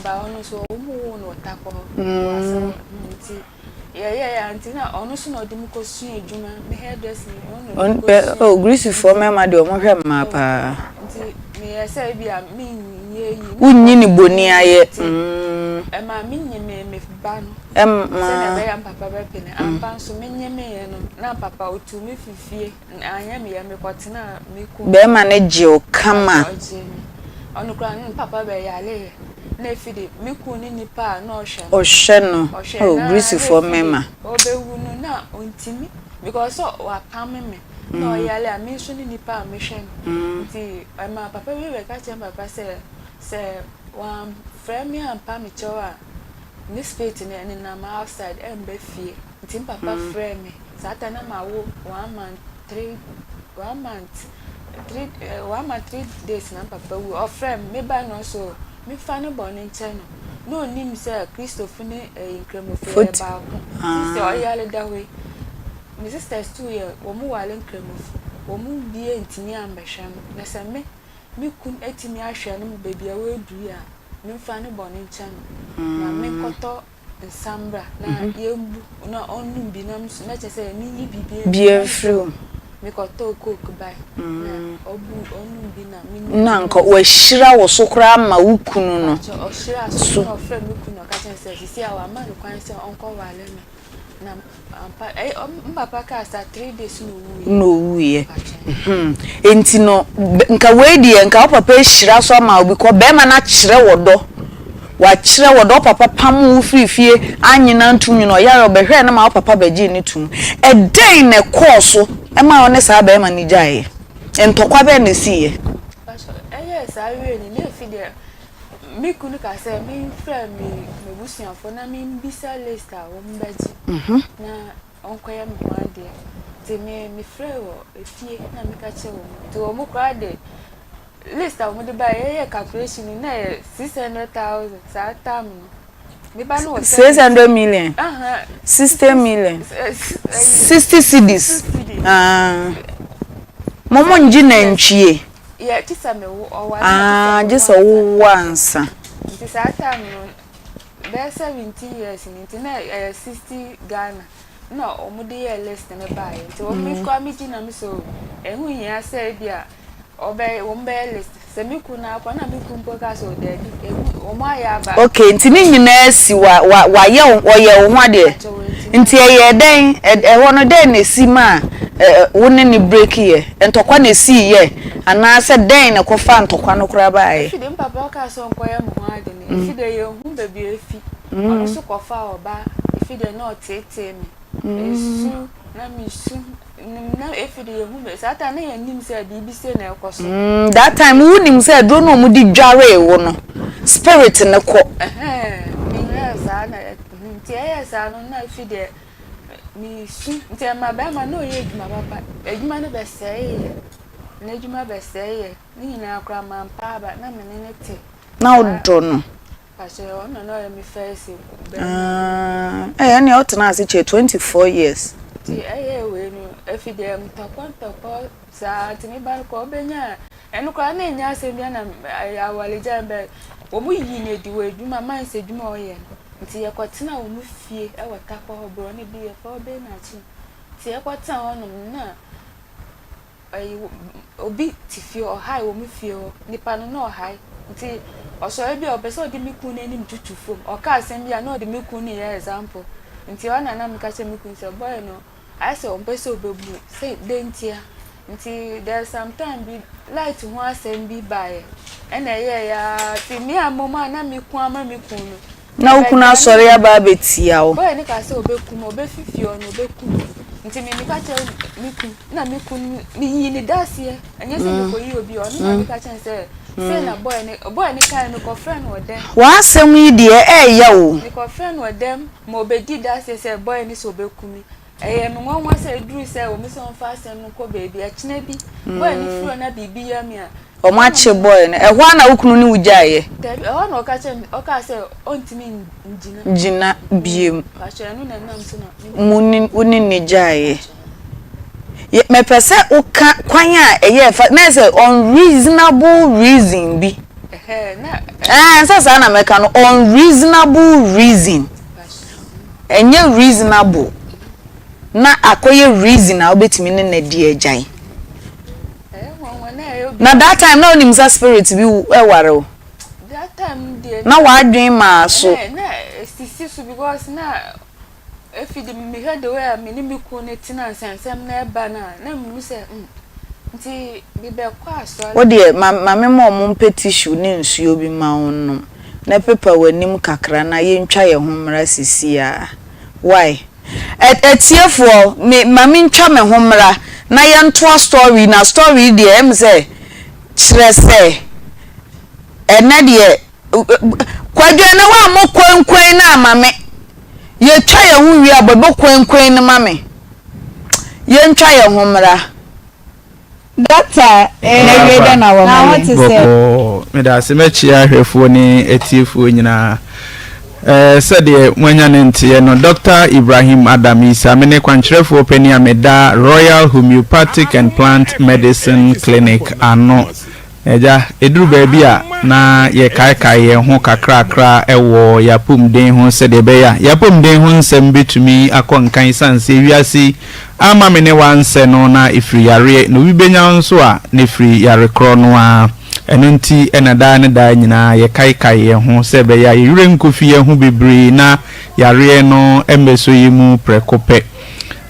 ba ono so omu no tako wasa nti yeah nti na ono so no de mu kosu adwuma me hairdressing ono oh grease for me ma de omo hwe ma pa nti me say bia me yi unyi ni boni aye ma me nyeme me ba no se na be ya papa be pene ampa so me nyeme no na papa otu me fifie anya me ya me kotena me ku be ma ne je o kama ono kra ni papa be ya le na fide me ku ni nipa na ohwe no oh grease for me ma obewu no na ontimi because wa pam me no ya le me so ni nipa me hwe nti ma papa we ka che papa se one friend me ampa me chowa ni spate ni na ma outside be fie nti papa friend me sata na ma wo 1 month 3 days na papa wo o friend me ba no so me fa no born in China no nim say Christopher ne Nkremofo ba ko sister o ya le da we my sisters 2 year wo mu wale Nkremofo wo mu bie ntimi ambehwem na se me kun etimi ahwe no baby awe du ya me fa no born in China na me koto nsambra na yembu na onum bi na mso na chese ni yi bibie free me koto coke bai na obu onum bi na me na nko wa hira wo so kra ma wukunu no o hira so no fra me kunu ka chese sisi awa ma no kwan se onko wale me na ampa papa ka sa 3 days no wuye enti no nka we die nka papa hira so ma obi ko be ma na kire wodo wa kire wodo papa pam wo frifie anyina ntunyu no ya obehwe na ma papa baji ni tum e den ne course e ma one sa be ma ni jaye entokwa be ne siye yes I really ne fide me kunu ka se me friend me busuafo na me bisa list a wo mbaji na onkoya me ho ade te me friend wo efie na me ka che wo te wo mu kwa de list a wo de ba ye calculation na 600,000 sa tam me ba no 600 million 60 million 60 cedis momo nji na ntwie yeah tisa me wo owa just once nti sa tam no be 17 years nti na 60 Ghana na omude ye list na ba ye nti o mi kwa mi ji na mi so ehu yin asa bia obe wo mbe list se mi ku na akwa na mi ku mpo ka so de ehu o ma ya ba okay nti ni nyina si wa ye wo ho ade nti ye den e ho no den na si ma woni ni break ye entokwa na si ye ana se den na ko fa ntokwa no kura ba ye fide mpapa ka so nkoya mo ho ade ni fide ye hu baby efi ono so ko fa oba fide na otete mi esu na mi su na efide ye hu be sata na ye nim se bibi se na ekoso that time who nim se do no mu di dware wo no spirit ne ko mi sa na nti e sa no na efide mi su nti ma ba ma no ye eduma papa eduma no be sei na eduma be sei ni na akra ma mpa ba na me ne te na odo no pashe ono no ye mi face any otna as 24 years ti we no efide mtakwa sa ti mi ba ko benya enu kwa na nya asem bia na awale jambe wo mu yi na di we eduma man se eduma oye nti ye kwatena wo mu fie e wata kwa hobro ne bi ye fa obe na chi ti ye kwata onum na obi ti fie o hai wo mu fie o nipa no no hai nti oso e bi obeso di miku na nim tutufom o ka asem bia na o di miku ni ye example nti ona na mka che miku se boy no I say on peso obebu say dentia nti there sometime be light ho asem bi bae ena ye ya ti mi amoma na miku ama miku no na ukuna sori ya ba betia o boy ni ka se obeku mo obefifio no obeku nti mi ka che miku na miku mi yi ni dasie anya se ko yi obi o na mi ka che se na boy ni kan no ko friend wo dem wa asem yi de ya o ni ko friend wo dem mo obedi dasie se boy ni so obeku mi me nwa se duru se o mi so mfa asem no ko baby a kina bi boy ni furo na bibi ya mi a o ma che boy no ehwa na ukunu ni wujaye o na o ka che o ka se ontimi njina biem ka che no na nam so na muni unini jaye me pese uka kwanya eye na say unreasonable reason bi Sasa na meka no unreasonable reason. Enye reasonable. Na akoye reason na obetimi ne na di agyan. Na that time na onim sa spirit bi eware. That time dey. Na wa adwen ma so. Na sisi so because na if you me heard the way me ni me ko ne tina nsensem na eba na mu se nti bi be kwa so. Wo de ma me mo tissue ne nsuo bi ma wonnom. Na paper wanim kakra na ye ntwa ye homra sisi a. Why? Etiefo me mami ntwa me homra na ye nto story na story de em say kire say ene de kwadwe na wa mo kwankwan na amame ye twa ye hu wi abobo kwankwan na mame ye ntwa ye homra doctor we na wa ma what is it me da se mechi ahwefo ni etiefo nyina said mwanya ntie no Dr. Ibrahim Adamisa mene kwankyerefo pani ameda Royal Homeopathic and Plant Medicine Clinic ano eja eduru baabi a na ye kai ye ho kakra ewo yapum den ho sede be ya yapum den ho nsem betumi akonkan sanse wiase ama mene wanse no na ifri yare no bibenya nso a ne free yare kro no a enunti enada ne da nyina ye kai ye ho se be ya yure nkofi ye ho bebre na yare no embeso yimu prekope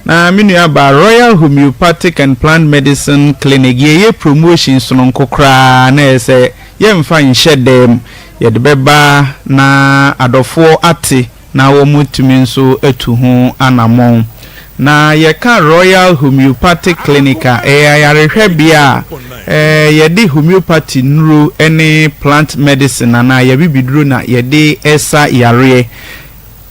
na minu aba Royal Homeopathic and Plant Medicine Clinic ye promotions no nkokra na ese ye mfa nhye dem ye de beba na adofo ate na wo mutumi nso atu ho anamon na ye ka Royal Homeopathic Clinic ayarehwe bia ye de homeopathy nuro ene plant medicine na ye bibiduro na ye de esa yare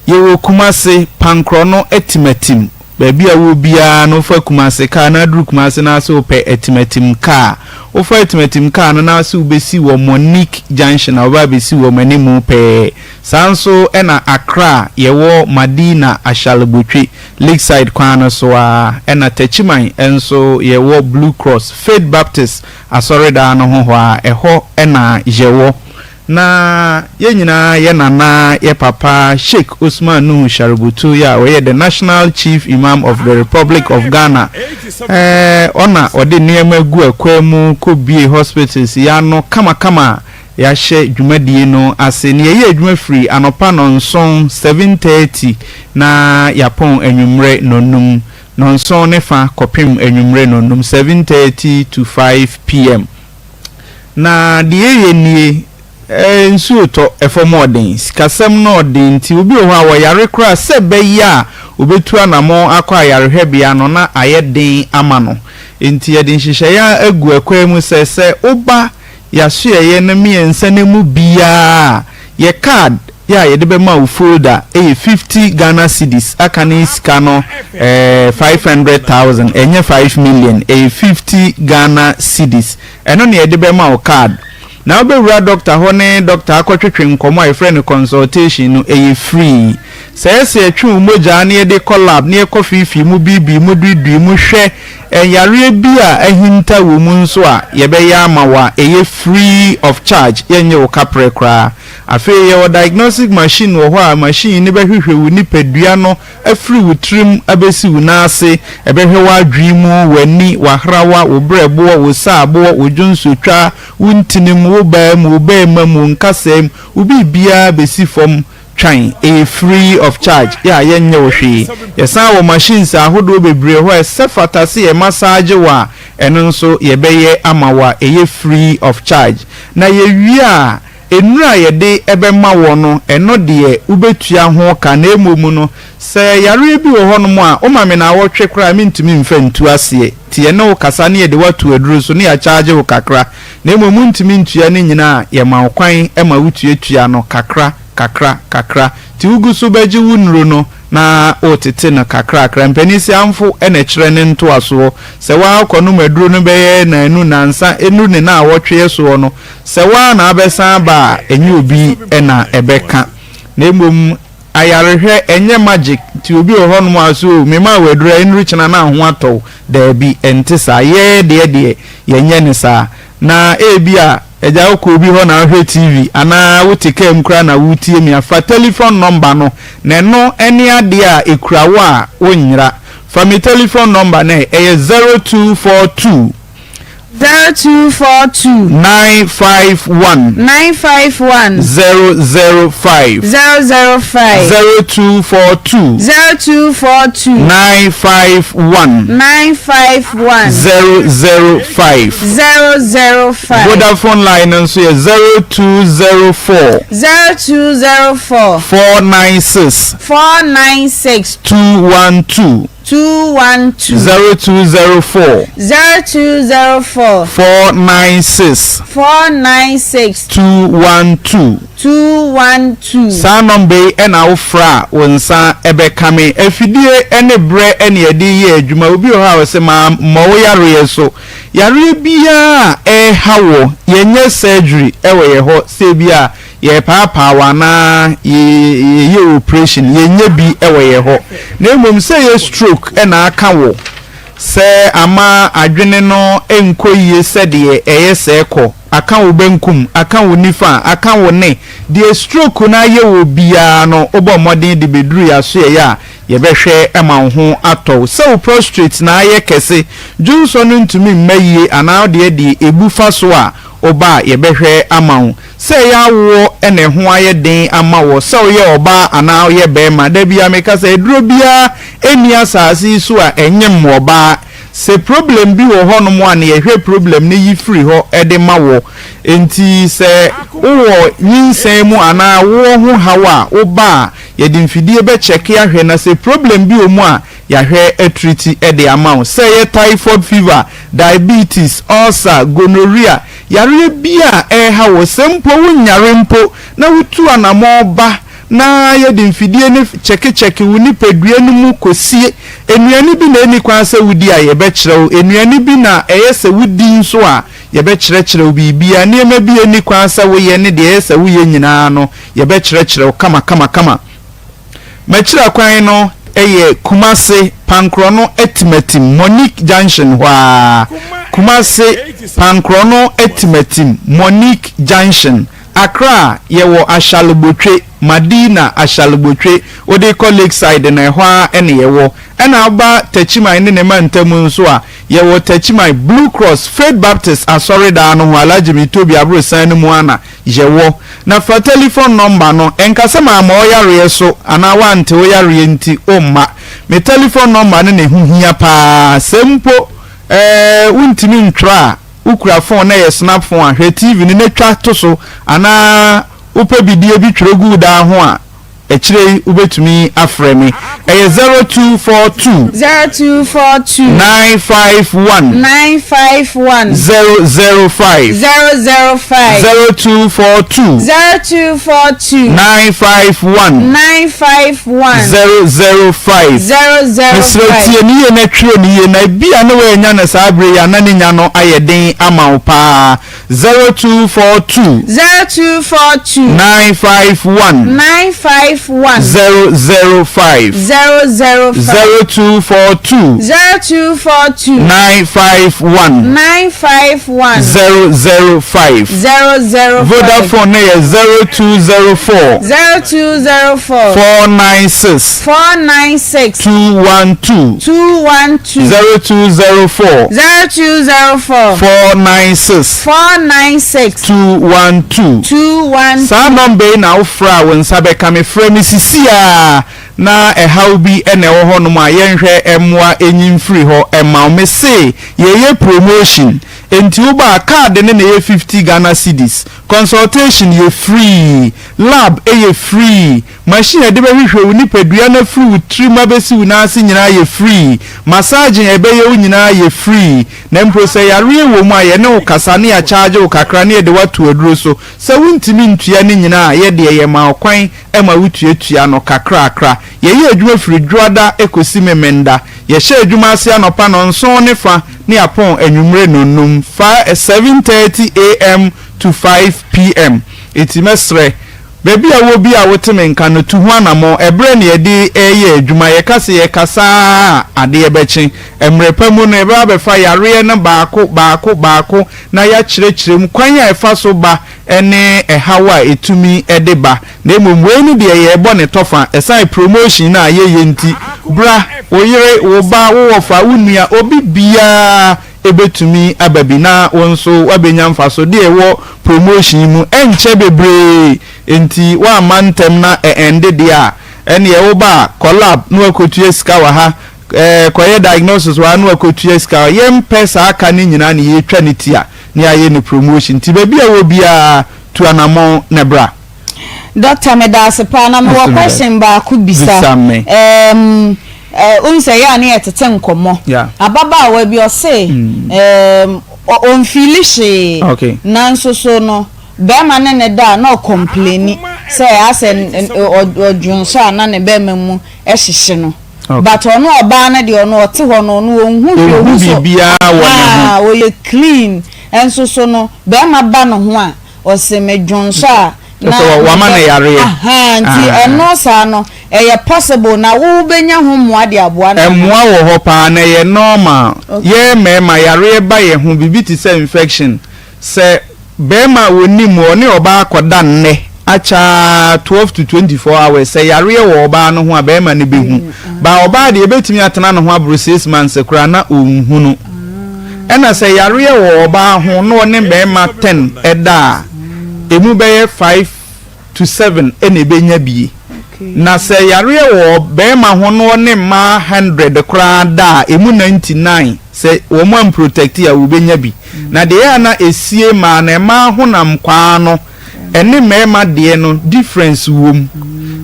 ye wo kumase pankrono etimatim baby a wo bia no fa kumase ka na duru kumase na so pe etimatim ka wo fa etimatim ka no na so besi wo Monique Junction oba besi wo manimu pe sanso ena Accra ye wo Madina Ashalbutwi Lakeside kwana so a ena Techiman enso ye wo Blue Cross Faith Baptist asoreda no ho a eho ena yewo na ye nyina ye nana ye papa Sheikh Usman Nuhu Shaributu ya we the National Chief Imam of the Republic of Ghana ona ode niema gu akwemu ko bie hospitals ya no kama ya hye dwumadie no ase ne ye adwuma free anopa no nson 7:30 na yapon enwumre nonum nonson ne fa kopim enwumre nonum 7:30 to 5 p.m. na die nie nsuo to efomodin sikasem no odin ti obi ho a wo yare kra se be ya obetu anamo akwa yarehwe bia no na ayedin ama no enti yedin hihye ya agu akwa mu se oba yaso ye na miensa na mu bia ye card ya yede be ma folder 50 Ghana cedis akane sika no 500,000 enye 5 million 50 Ghana cedis eno ne yede be ma card na obewura doctor hone doctor akotwetwe nkomo a friend consultation no free se atwe umoja na ye collab na ye kofifi mu bibi mu dudu mu hwe yare bi a ahinta wo mu nso a ye be ya amawa free of charge yenye wo kapre kra afi ye diagnostic machine wo ho a machine ne be hwehwe wo nipadua no afri wo trim abesi wo nase ebehwe wa adwimu wani wahrawa wo brebo wo saabo wo dwonsotwa wo ntinim wo ba mu ba mu nkasem wo bibia besi fom twan free of charge ya yenye wo hwe yesa wo machines ahodo bebre ho sefata e massage wa eno nso ye beye amawa free of charge na ye wi a enura ye de ebe ma wo no eno de ubetua ho ka na emomu no se yare bi wo ho no mo a o ma me na wo twe kra mi ntumi mfa ntu ase tie no kasa ne ye de watu aduru so ne ya charge wo kakra na emomu ntumi ntua ne nyina ye ma kwan e ma wutuatua no kakra ti ugusu beji wunro no na otete na kakra mpanisi amfo ene kire ne nto aso se wa akonu maduro no beye na enu nansa enu ne na awotwe so no se wa na abesan ba enye obi ena ebeka na emom ayarehwe enye magic ti obi ohonum aso mema wadura enru china na ho ato da bi entisa ye de yenye ne sa na ebia eja ko bi ho na hwe TV ana wo teke mkra na wo tie mi afa telephone number no ne no ene ade a ekurawo a wonyira fa mi telephone number na 0242 0242 951 951 005 005 0242 0242 951 951 005 005 Vodafone line nso ye 0204 0204 496 496 212 0204 0204 496 212 sa number ena ofra wonsa ebe kame afidie ene bre ene edi ye adwuma obi o ha wose ma wo yare so yare bia hawo yenye surgery ewe ye ho se bia ye papa wana ye operation yenye bi ewe ye ho na mum se ye stroke ena aka wo se ama adwene no enkoyie se de eye se ko aka wo benkum aka wo nifa aka wo ne de stroke na ye wo bia no obo modern de beduru ya so ya ye behwe ema ho ato se wo prostrate na ye kese junso no ntumi mmaye ana de ebufa so a oba ye behwe ama wo se ya wo ene ho aye den ama wo se wo ye oba ana ye bema da bia meka se eduro bia eni asasi so a enyem oba se problem bi wo ho no mo an ye hwe problem ne yi free ho ede ma wo enti se wo nyinsen mu ana wo ho hawa oba ye di mfidie be check ya hwe na se problem bi o mu a ya hwe treat ede ama se ye typhoid fever diabetes ulcer gonorrhea yare bia ha wo sempo wo nyare mpo na wutu anamo ba na ye di mfidie ne check wuni pedue no mu kosie enuani bi na eni kwan se wudi a ye be kirew enuani bi na se wudi nso a ye be kirew bibia ne ma bi eni kwan se wo ye ne de se wo ye nyina no ye be kirew kama ma kira kwan no Kumase Pankrono Etimetim Monique Junction wa Kumase Pankrono Etimetim Monique Junction Accra yewo Ashalubotwe Madina Ashalubotwe ode colleague side na hwa ene yewo ena aba Techima ene ne mantemu nso a yewo Techima Blue Cross Faith Baptist asorida no ho alaji mitobi abro san mu ana yewo na fa telephone number no enkasa ma oyare so ana wante oyare nti omma me telephone number ne huhia pa sempo untimi ntwa ukura phone na ye snap phone ahwe TV ni netwa to so ana upe bidie bi twregu da ho a echire ubetumi afremi 0242 951 005 0242 951 005 Misretie ni ye na twro ni ye na bia na we nya na sabre ya na nya no ayeden ama pa 0242 951 005 0242 951 005 Vodafone ne 0204 496 212 0204 496 212 sa number na ofra won sabe kame frame sisia na how bi ene wo ho no ma yenhwe emwa enyim free ho ema me say ye promotion enti uba card ne ye 50 Ghana cedis consultation ye free lab ye free machine de be hwehwe uni padua na free trima besi una ase nyina ye free massage ebe ye unyina ye free na mpro say yare wo mu aye ne ukasa ne ya charge ukakra ne de watu aduro so se wuntimi ntua ne nyina ye de ye ma okwan ema wutuatua no kakra ye adwuma free dwoada ekosi memenda ye hye adwuma ase anopa no nso ne fa ne apon anwumre nonum fa 7:30 AM to 5 PM itimesre baby a wo bi a woteme nka no tu ho anamo ebre ne yedi eye adwuma ye kase ye kasa ade ye bechi emrepa mu no ebe abefa yare na baako na ya kyerɛkyerɛm kwan ya efa so ba ene ehawa etumi edeba na emumwe ni de ye ebo ne tofa esai promotion na ye nti bra oyire wo ba wo fa unua obi bia ebetumi ababi na wonso wabenya mfaso de ewo promotion mu enche bebre enti wa mantem na ende dia ene ye wo ba collab no akotua sika wa ha koye diagnosis wa no akotua sika yem pesa aka ni nyina ne ye twa ne tia ne aye ne promotion ti baby a wo bia tu anamo ne bra Dr. Medasipa na mo question ba ku bisa unse ya ne yetete nkomo ababa wa bi o say on filishe nanso so no be ma ne da na complain say asen odwunso na ne be mu ehihye no but ono oba na de ono ote ho no no onhu bibia wo ye clean enso so no be ma ba no ho a o se medwunso a na wama na yare nti eno sa no eye possible na wo benya ho moa de aboa na emoa wo ho pa na ye normal ye mema yare ba ye ho bibi ti say infection se be ma woni mo ne oba akoda nne acha 12 to 24 hours se yare wo oba no ho a be ma ne behu ba oba de ebetimi atena no ho abro 6 months kura na onhunu ena se yare wo oba ho no ne be ma 10 eda emu beye 5 to 7 ene benya bie na se yare wo be ma ho no ne ma 100 kra da emu 99 se wo mo am protect ya wo benya bi na de ya na esie ma na ma ho nam kwa no ene mema de no difference wom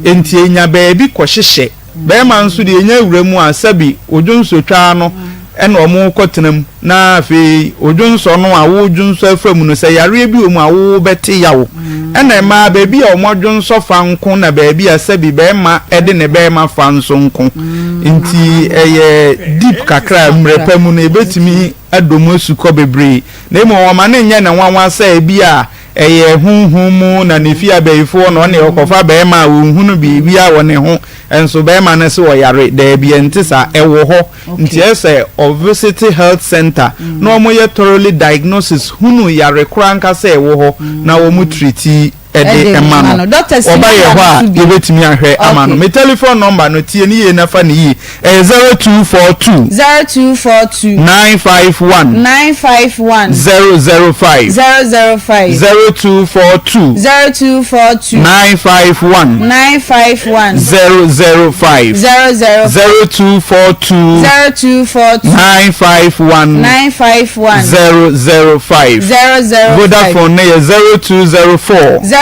enti enya be bi kwohyehyɛ be ma nso de enya wuramu asabi odwonso twa no ene omo kotenam na afi odwonso no awo odwonso afam no se yare bi omu awo bete yawo ene ma baby a omo odwonso fa nko na baby asabi be ma ede ne be ma fa nso nko nti eye deep kakra mrepa mu na ebetimi adomo suko bebre na emo o ma ne nya na nwanwa sa bi a eye hunhumu na nefi abeifo no ne okofa be ma hunhunu bibi a wone ho enso be ma na se wo yare da bi entisa ewo ho nti ese Owusuaa health center no mo ye thoroughly diagnosis hunu yare kranka se ewo ho na wo mu treat ede emano oba ye ho a yebetimi ahwe amano me telephone number no tie ni ye na fa ni yi 0242 951 005 0242 951 005 0242 951 005 Vodafone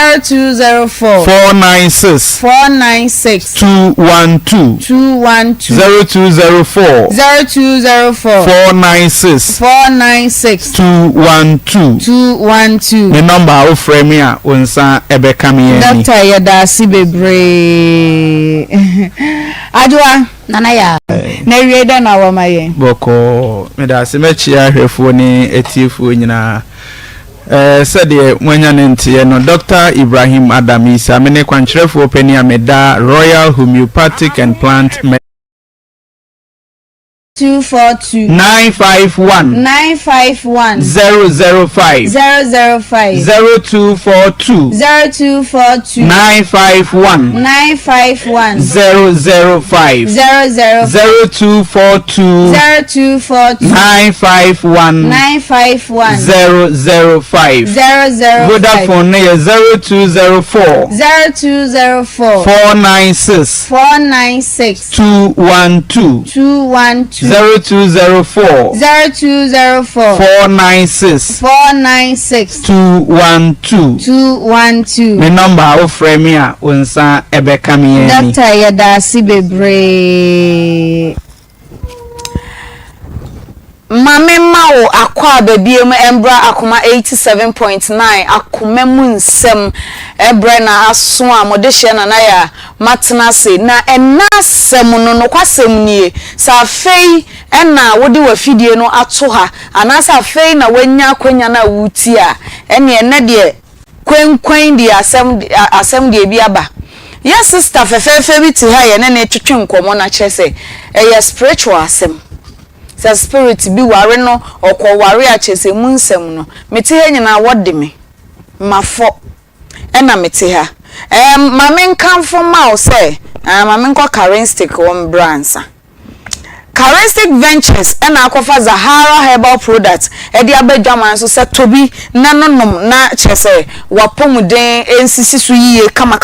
0204 496 212 0204 496 212 the number of frame ya onsa ebeka me yani Doctor yeda si bebre adwa nana ya na wieda na wa maye boko me da se mechi ahwefo ni etiefo nyina said ye mwanya ntie no Dr. Ibrahim Adam Isa mene kwankyerefo pani ameda Royal Homeopathic and Plant 242 951 005 0242 951 005 0242 951 005 Vodafone 0204 496 212 0204 496 212 me number of frame ya onsa ebeka me yani Dr. yeda si bebre Mame mawo akwa babiem embra akoma 87.9 akoma mu nsem ebra na aso a modehye na ya matena se na enasem no kwasem nie sa fei ena wodi wafidie no ato ha anasa fei na wanya kwanya na wuti a ene ene de kwen di asem di ebi aba yes sister fefefe bi ti ha ye na twetwe nkomo na kyerese eye spiritual asem sa spirit bi ware no okoware a kyerese mu nsem no meti ha nyina wode me mafo ena meti ha mame nkamfo ma o say mame nko charistic one bransa Charistic Ventures and Akofa Zahara Herbal Products. Edi abedwaman so se tobi nanonom na chese wapomuden ensisi so yiye kama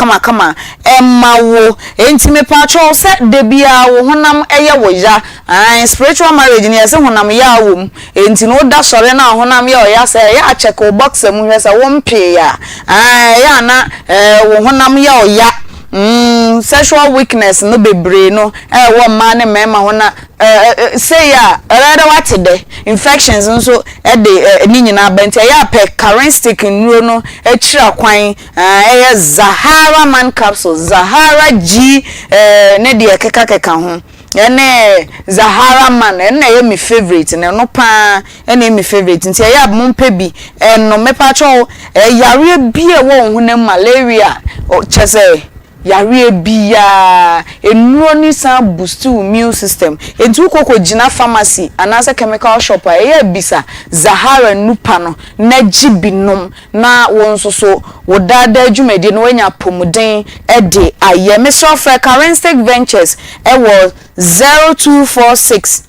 emma wo enti me patro se de bia wo honam eye wo ya spiritual marriage ni ese honam ya wo enti no da sore na honam ya oya se ya check o box mu hwese wo mpe ya ya na wo honam ya oya sexual weakness no bebre no wo ma ne mema ho na say ya rather what today infections nso de ni nyina bente ya pe charistic nuro no kira kwan Zahara man capsule Zahara G ne de keka ho ene Zahara man ene ye me favorite ne no pa ene me favorite nti ya mompe bi no mepa cho yare bi e wo hu ne malaria chese yare biya enuro ni san boost immune system entu koko gina pharmacy anase chemical shop e bisa Zahara nupa no na gibinom na wonsoso wodada adwumadi no wanya pomuden de aye mesofre Charistic Ventures e wo 0246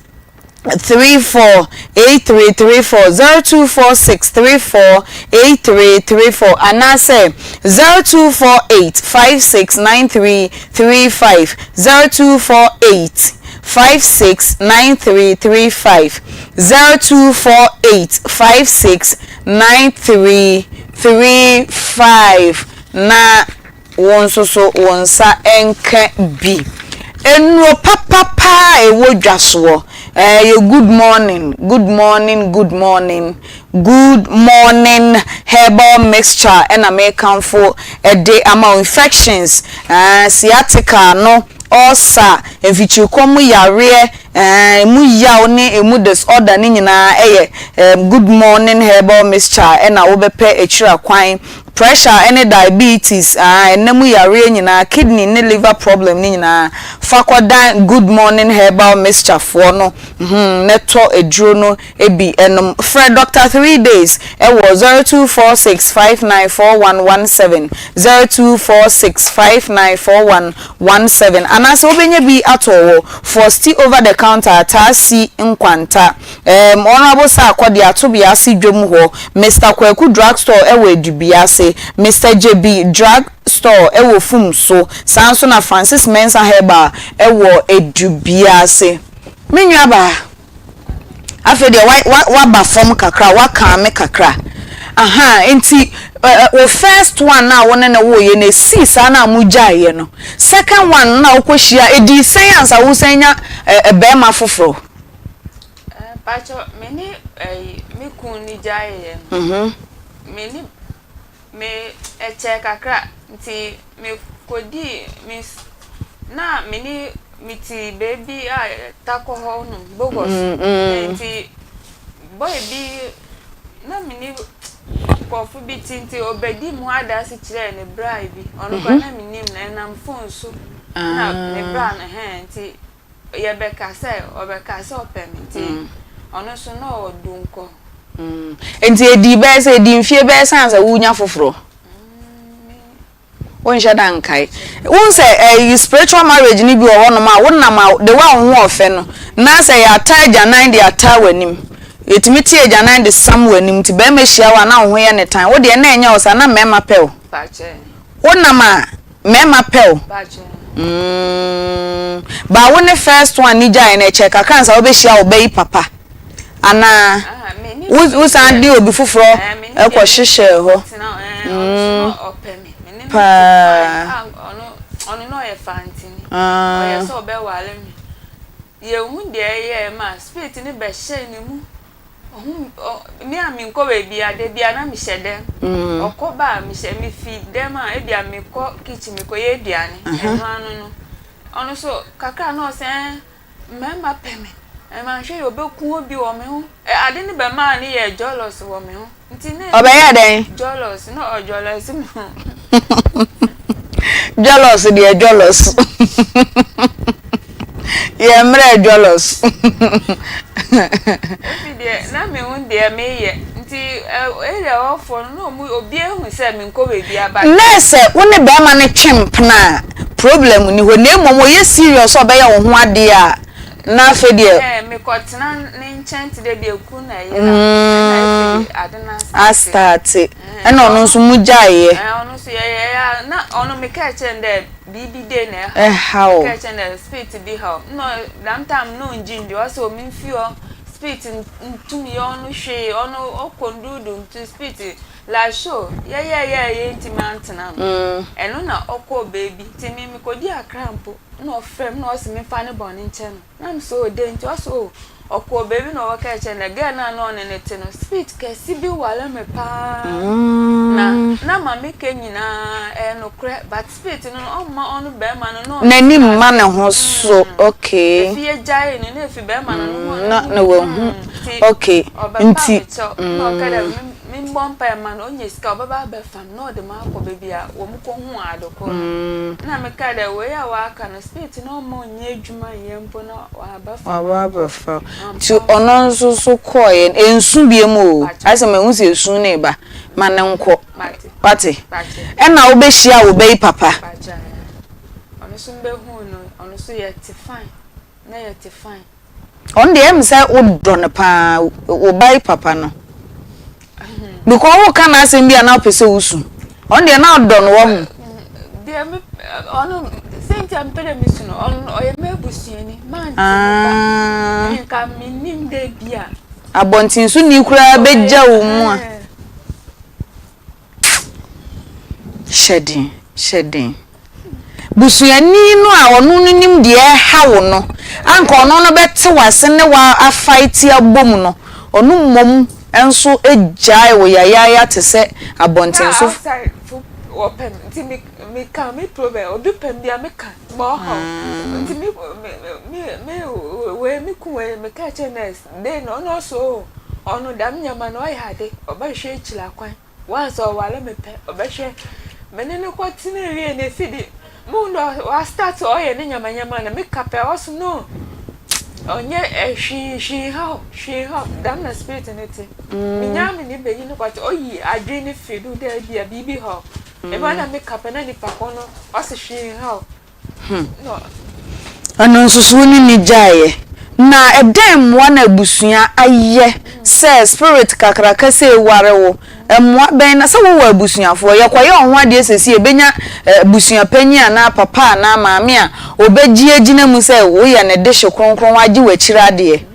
348334 0246348334 anase 0248569335 0248569335 0248569335 na wonsoso wonsa enka bi enro papa e wodwaso good morning herbal mixture and American for a day amount infections sciatica no osa efichi komu yare mu yaw ne emu disorder ni nyina good morning herbal mixture and obepe echira kwan pressure any diabetes enemu yare nyina kidney ne liver problem ni nyina fakoda good morning herbal mixture for no neto eduro no ebi enom Fred Dr. 3 days e wo 0246594117 0246594117 anase obenye bi atowo for still over the counter tasi nkwanta honorable sir akodi atobia si dwom ho Mr. Kwaku drugstore e wo edubiase Mr. JB drug store e wo fumso sanso na Francis Mensa Herbal e wo edubiase menwa ba afede wa ba form kakra wa kan me kakra enti o first one na won na wo ye na si sa na mujaye no second one na okohia edi science a wo sanya be ma foforo pacho meni me kun ni jaye meni me eche kakra nti me kodi miss na meni miti baby tako ho no bogos nti boy bi na meni kofu bi tinti obedi mu ada si kire ne bra bi ono kwa na minim na nam phone so na ne bra na nti ye beka se obeka se opementi ono so na odunko enti edi be se edi mfie be sansa wunya foforo won shadan kai won say spiritual marriage ni bi wo no ma won na ma the one ho ofe no na say ya taja 9 the ata wanim etimi tie ja 9 the sam wanim ti be mehia wa na ho ye ne tan wo de na enya osa na mema pel pache won na ma mema pel pache ba won first one ni ja na check akansa wo be hia wo be papa ana wo san di obi foforo e ko hihye ho ono no ye fantini oye so be wale mi ye hu de ye ma spirit ni be hye ni mu mi ami nko we bia de bia na mi hyede okoba mi hye mi fi dem a e bia mi ko kitchen mi ko ye duane eno anu no ono so kakra no se mema peme e ma hwe yo be ku obi wo me ho ade ne be ma ne ye jealous wo me ho nti ne obeya den jealous no jealous me ho jealous de jealous ye mre jealous de na me hu de me ye nti area ofo no mu obi ehu se me nko be bia ba nese woni be ma ne twemp na problem ni ho na momo ye serious obeya wo ho ade a na fe de me kotena ne enchant de de ku na ye na adena start e na ono nso mu jaye ono so ye na ono me ka chende bibi de na how ka chende spirit bi how no that time no njindi o so me fio spirit ntumi ono hwe ono okondudu to spirit la show ye intimate na eno na okọ baby ti mi kodi akrampo no frem no se me fa ne boni nche no na m so de nti o so okọ baby no waka eche na girl na no ne te no spirit ka si bi wala me pa na ma me ke nyina no kre but spirit no o ma onu be ma no na ni ma ne ho so okay fi jai no na fi be ma no na wo okay nti no kada mi Bempah man onye ska obaba be fam no de ma akọ baby a wo mu ko hu adoko na me ka de we ya wa ka no spirit no mo onye adwuma yempo na wa ba fam ti ono nso so ko ye ensu bie mu o ase me hu se esu ne ba ma ne nko pati e na wo be hia wo be papa ono so be hu no ono so ye ti fine na ye ti fine on de em say wo do ne pa wo bai papa no because wo kana asem bia na pese wusu on de na do no wo hu de me ono senti ampere mi su no ono oye me busuani man ka minim de bia abontin su ni kura beja wo mu a shedding busuani no a ono nim de ha wo no anka ono no bete wase ne wa afight abom no ono mom enso ejai wo yaya te se abontin so open ti me ka me problem obi pem dia me ka mo ho ti me we me ku we me ka chenes de no so onu dam nyama no ya de oba hwe chila kwan once o wale me pe oba hwe menene ko tine wie ne fidi mu ndo wa start o ye ne nyama na me ka pe oso no onye she how damn na spirit in it minyam ni be yin kwat oyi adwe ni fedu da bia bibi how e ba na make up na ni pakono o se she how no ano nsusu ni jaye na edem wa na abusua aye se spirit kakraka se ware wo emwa ben na se wo abusuafo ye kwaye onho ade sesi ebenya abusua panyi na papa na maame a obeji agina mu se wo ye ne de hye kronkron waji wachira ade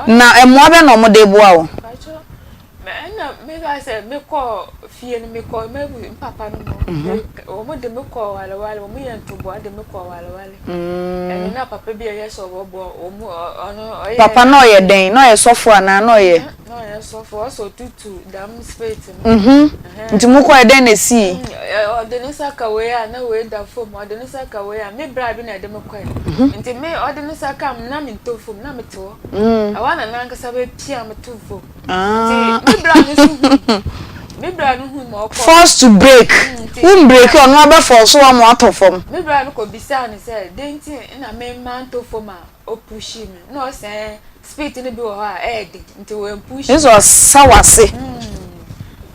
na emwa be no mo de boa wo me ga se me ko fie ni me ko me papa no o mo de me ko wale o mo ye ntobo de me ko wale eni na papa bi ye so bo o mo ono papa no ye den no ye sofo ana no ye sofo so tutu dam spirit nti mo ko den na si o de ni saka we a na we da fom o de ni saka we a me bra bi na de me ko nti me o de ni saka na me to fom na me to awana na nkasa be pia me to fom me bra no hu mo ko forced to break won break on wa be force wa mo atofom me bra no ko bisa ni say denti na me man to fom a o push me no say spirit ni bi wo ha edi nti we push this was sawase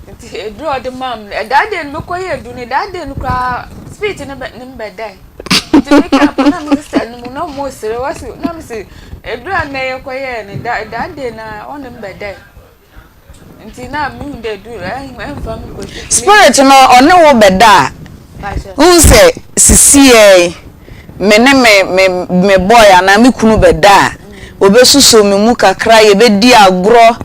nti e draw the mam that day me ko ye du ni that day no kwa spirit ni be dai nti me ka na me say no mo sere wasi na me say e draw na ye ko ye ni that day na on ni be dai nti na me de du emfa me ko spirit no one wo beda who say sisi me boy ana me kunu beda obesuso me mu kakra ye be di agro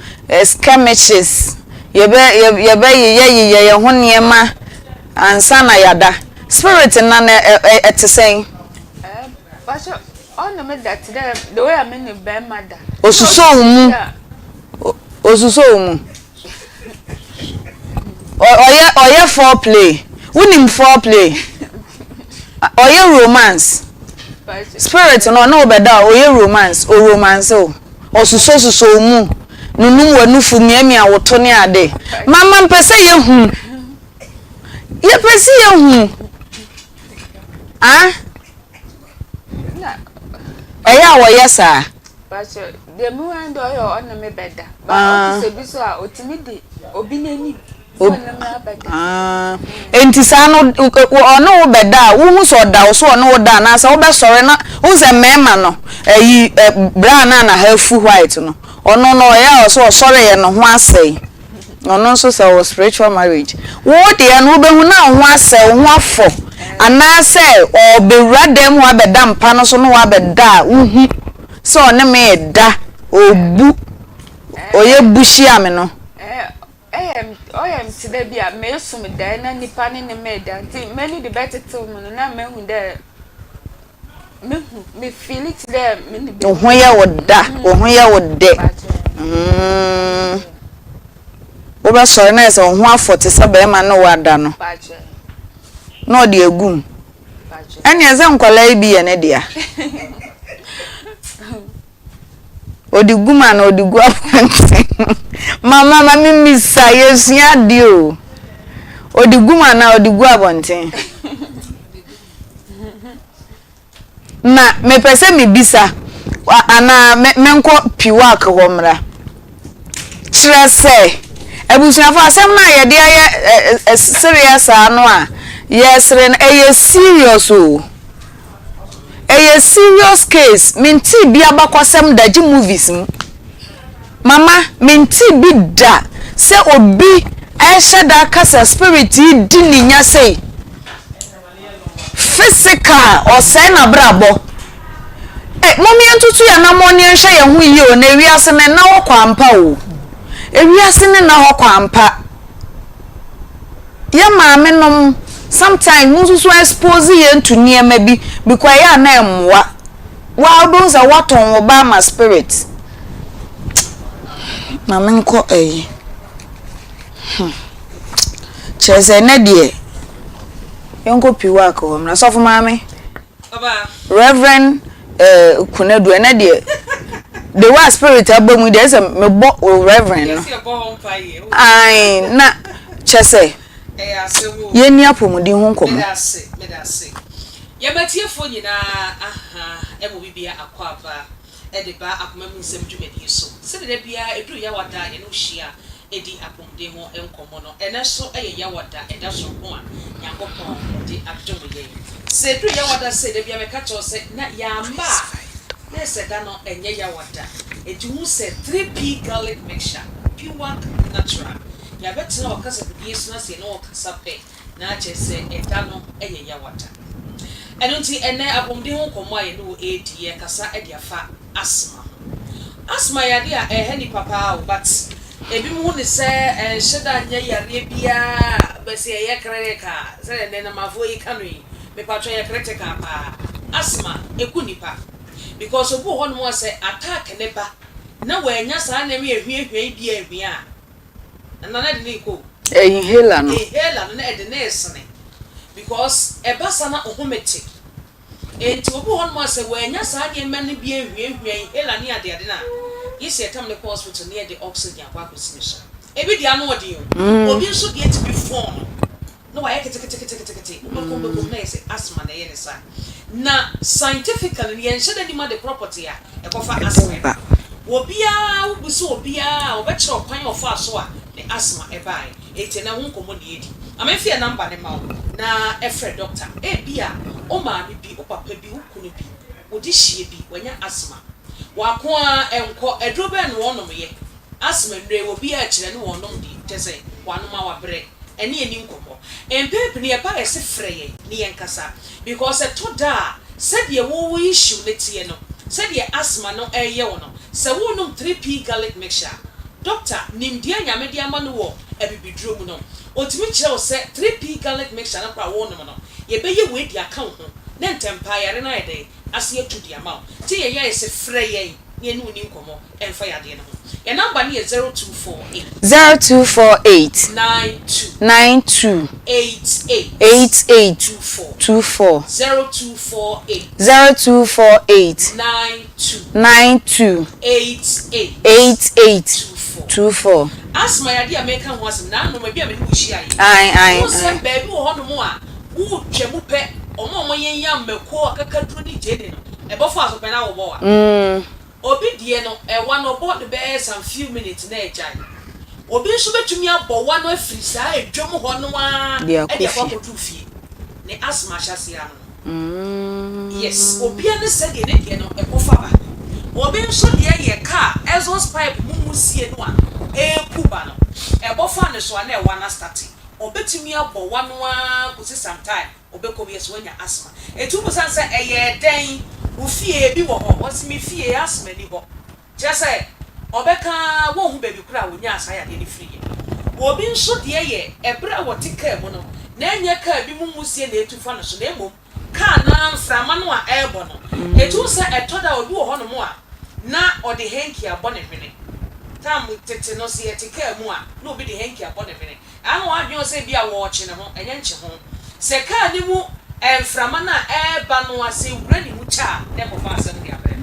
skirmishes ye ye ho niema ansa na yada spirit na etesen pastor on me that the way I mean be mother osuso mu oye foreplay unim foreplay oye romance spirit no obeda oye romance o romance o osuso mu nunum wanufu miami awoto ne ade mama mpese yehu ye pese yehu ah eya wo yesa Pacho de mu ando yo ona me beda ba o se bi so a otimi di obi nani enti sa no ono wo beda wo hu so da wo so ono wo da na sa wo be sore na wo se mema no eyi bra na hafu white no ono no ya so sore ye no ho asai ono so say spiritual marriage wo de no be hu na ho asai ho afo ana say o be radem ho abeda mpa no so no wa beda wo hu so ne me da obu oye bushi ame no oyem tibe bia me sum da na nipa ne ne me da nti many the better to me na me hu da me feel it there me ne be ho ye woda ho ye wode wo ba sori na se ho afoti se be ma no wada no no de egum anya ze nkwala ibi ye ne dia odiguma na odigu apante mama mami misa yesia dio odiguma na odigu apante na me pese me bisa ana menko piwak homra kire se ebusuafo asem na ye de aye serious ano a yes ren eye serious o a serious case minti bi abakwasem daji movies mama minti bi da se obi shada kasa spirit di ninya say physical or say na brabo mommy entutu ya na money nhwe ye hu yi o na ewiase ne na wo kwampa o ewiase ne na ho kwampa ya maame nom sometimes musu so expose ye ntu niema bi because ya na emwa wa bonza waton oba ma spirit na menko cheze na die yonko piwa ko na so maame baba reverend kunedu na die the wa spirit abomu dey say me bo reverend no ai na chese yeni apomudi ho nkomo medase yabatiefo nyina aha emo bibia akwaba edeba akoma mu nsem dwumadi so sede da bia edu ya wada ye no hia edi apomudi ho enkomo no ene so eye ya wada eda so ho a yakopon di adwomo ye se edu ya wada se da bia meka cho se na ya mba na se da no enye ya wada edi hu se 3p garlic mixture pure natural ya betina wakasa yesu na se no wakasa pe na chese etano eye ya wata enunti ene abomdi ho komo aye no edi ye kasa edi afa asma ya dia ni papa but ebi mu ne se sheda nya yare bia bese ye kreka se ne na mavo yi kanui me patwa ye kreka pa asma ekunipa because obu ho no se attack ne ba na wanya sa na me ehwie bia ehwie nana de niko hela no na de nesene because ebasa na ohomete enti obu hon mo se wanya sa de men bi ehwie hela ne ade na yesi etam ne hospital near the oxygen kwa kwesini so ebi dia no odi obi nso de eti bi form no wa yeke teke ubekom na yesi asthma na yene sa na scientifically yen shede di ma the property a ekofa asthma obia ubuso obia obekere okwan ofa so a the asthma ebai eti na hu komo de edi amefia number ne ma na efre doctor bia o ma bi o papa bi ukunu bi odi hie bi wanya asthma wako a enko edrobe no wonom ye asthma ndre obi a kire no wonom di tese wanoma wabre ene eni nkomo empepni e ba ese freye ni yenkasa because to da said ye wo issue netie no said ye asthma no eye wo no se wonum 3p garlic mixture doctor nimdia nyamede ama no wo ebibidro mu no otimi kire wo se 3p garlic mixture na kwa wonum no ye beye we di account ho na ntempa yare na ede ase atudi ama ti ye ese freye ne nu ni nkomo emfa yade no your number ni 0248 92 88 24 0248 92 88 24 asma yade American ho asem na no ma bia me ni hia yi ai wo se baby wo hono mo a wo twemu pe omo yenya mmeko akakaduro ni jede no ebofo asope na wo bo wa obi die no ewa no bo de be some few minutes na ejai obi nso betumi abọ wa no afiri saa edwom ho no a e de akoto fie ne asma hyase ano yes obi ane se de ne die no ekofa ba obi nso de ye car exhaust pipe mumusie no a ekuba no ebofa ne so na ewa na start obetumi abọ wa no a kusi sometime obekọ bi so nya asma etubu sanse eye den ufie bi wo ho wasimi fie asma ni ho jese obeka wo hu baby kura wo nya asa ya de ni free obi nso de ye ebra wo tika mu no na nya ka bi mumusie na etufa no so na emom ka na mframa no a ebo no etu se etoda obi wo ho no mo a na ode henki abọ ne hwene tam tete no se etika mu a na obi de henki abọ ne hwene anu adwo se bi a wo chi ne ho enye nche ho se ka ni mu emframa na eba no ase wura ni mu cha ne ko fa asem dia bre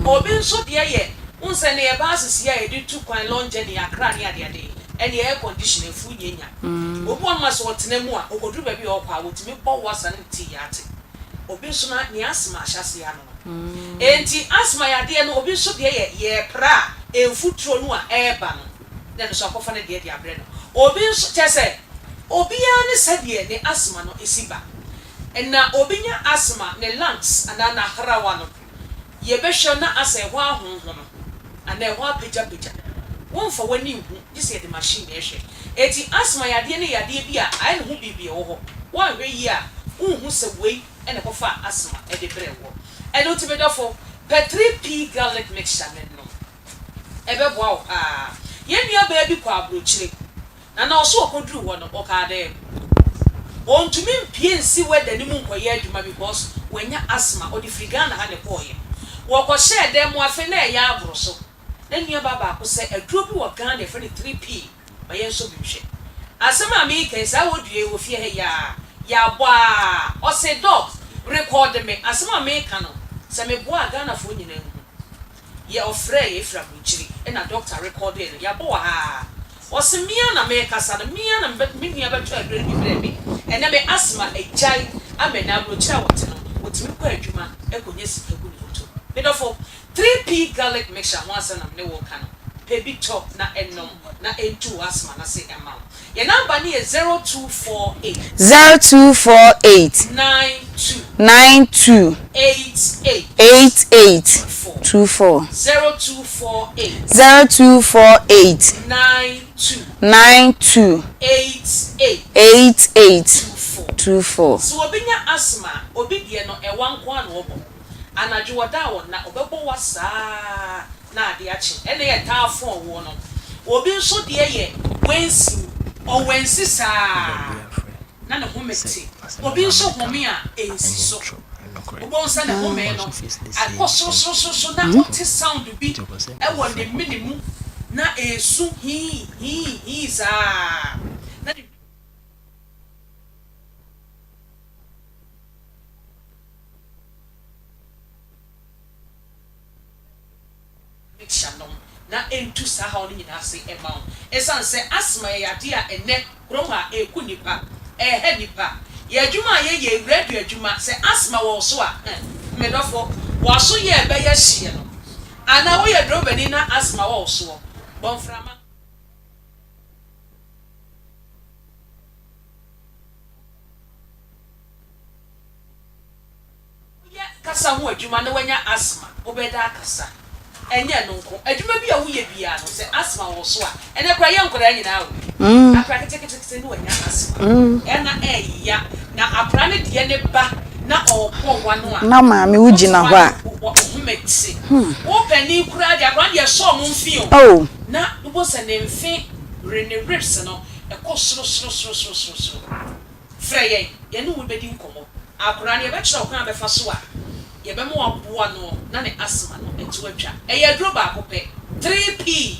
obi nso de ye unse ne eba asisi ya edi tu kwan longe ni akra ni ade ade ene air conditioner fu nyenya obi on ma so otena mu a okoduru ba bi okwa wotimi bo wasa ne ti yate obi nso na ni asma ahyase ya no enti asma ya de no obi nso de ye pra emfutro no a eba no ne so akofa ne de abre no obi nso chese obi ya ne sadie ne asma no esiba na obi nya asma ne lungs ana na harawa no ye behwe na asa ho ahonho no ana ho apagya wonfa wani hu dise de machine ehwe eti asma yade ne yade bi a ai ne ho bibie wo ho wonhwe yi a unhu se wei ene kofa asma e de bre wo e no tibedofo per 3p garlic mixture no ebe boa wo ye nua ba bi kwa abrochire na oso okoduru wo no okade on to me PNC whether ni mun koye adwuma because wenya asma o di frigana ha ne koye wo ko share dem afi na ya abro so na nua baba ko se aduro bi wo Ghana for 3p ba yen so bi hwe asema mi ke sa wo due wo fie he ya boa o se dogs record me asema mi ka no se me boa Ghana fo nyina hu ye ofre ye fra buchiri e na doctor record e ya boa ha osimia na me kasa na mia na me nua beto adure bi bre bi ene me asma ejai amena abrochira wote no wotimi kwa adwuma ekonye sika gu nto bedofo 3p garlic mixture ho asa na me wo ka no pebi top na enom na entu asma na se ema your number ni 0248 92 88 24 0248 92 88 24 so obinya asma obi die no e wanko an obo anadwo wada wo na obebo wasa na ade achi ene ye taafo wo no obi nso de ye wensi o wensi saa na ne hometi obi nso home a ensi so obo nsa ne home no akoso na oti sound bi e wo ne minimum na esu hi saa na shalom na entu sa ha oni nyina se ema esan se asma ya de a ene kroma eku nipa he nipa ye adwuma ye radio adwuma se asma wo so a medofo wo so ye be ya hie no ana wo ye drobani na asma wo so bonframa ye kasa ho adwuma na wanya asma obeda kasa enye no nko adwuma bi a wo ye bia no se asma wo so a ene kra ye nkora nyina wo akra kete ni wanya asma ena ya na akra ne de ne ba na opo wano a na maame wo gina ho a humeti wo pani kura de akra de so mo mfio oh na wo se ne mfe rene rips no e ko sro freye ye no wo bedi nkomo akra ne be kira okran be fa so a ye be mo aboa no na ne asma no to a cha. A drop back 3p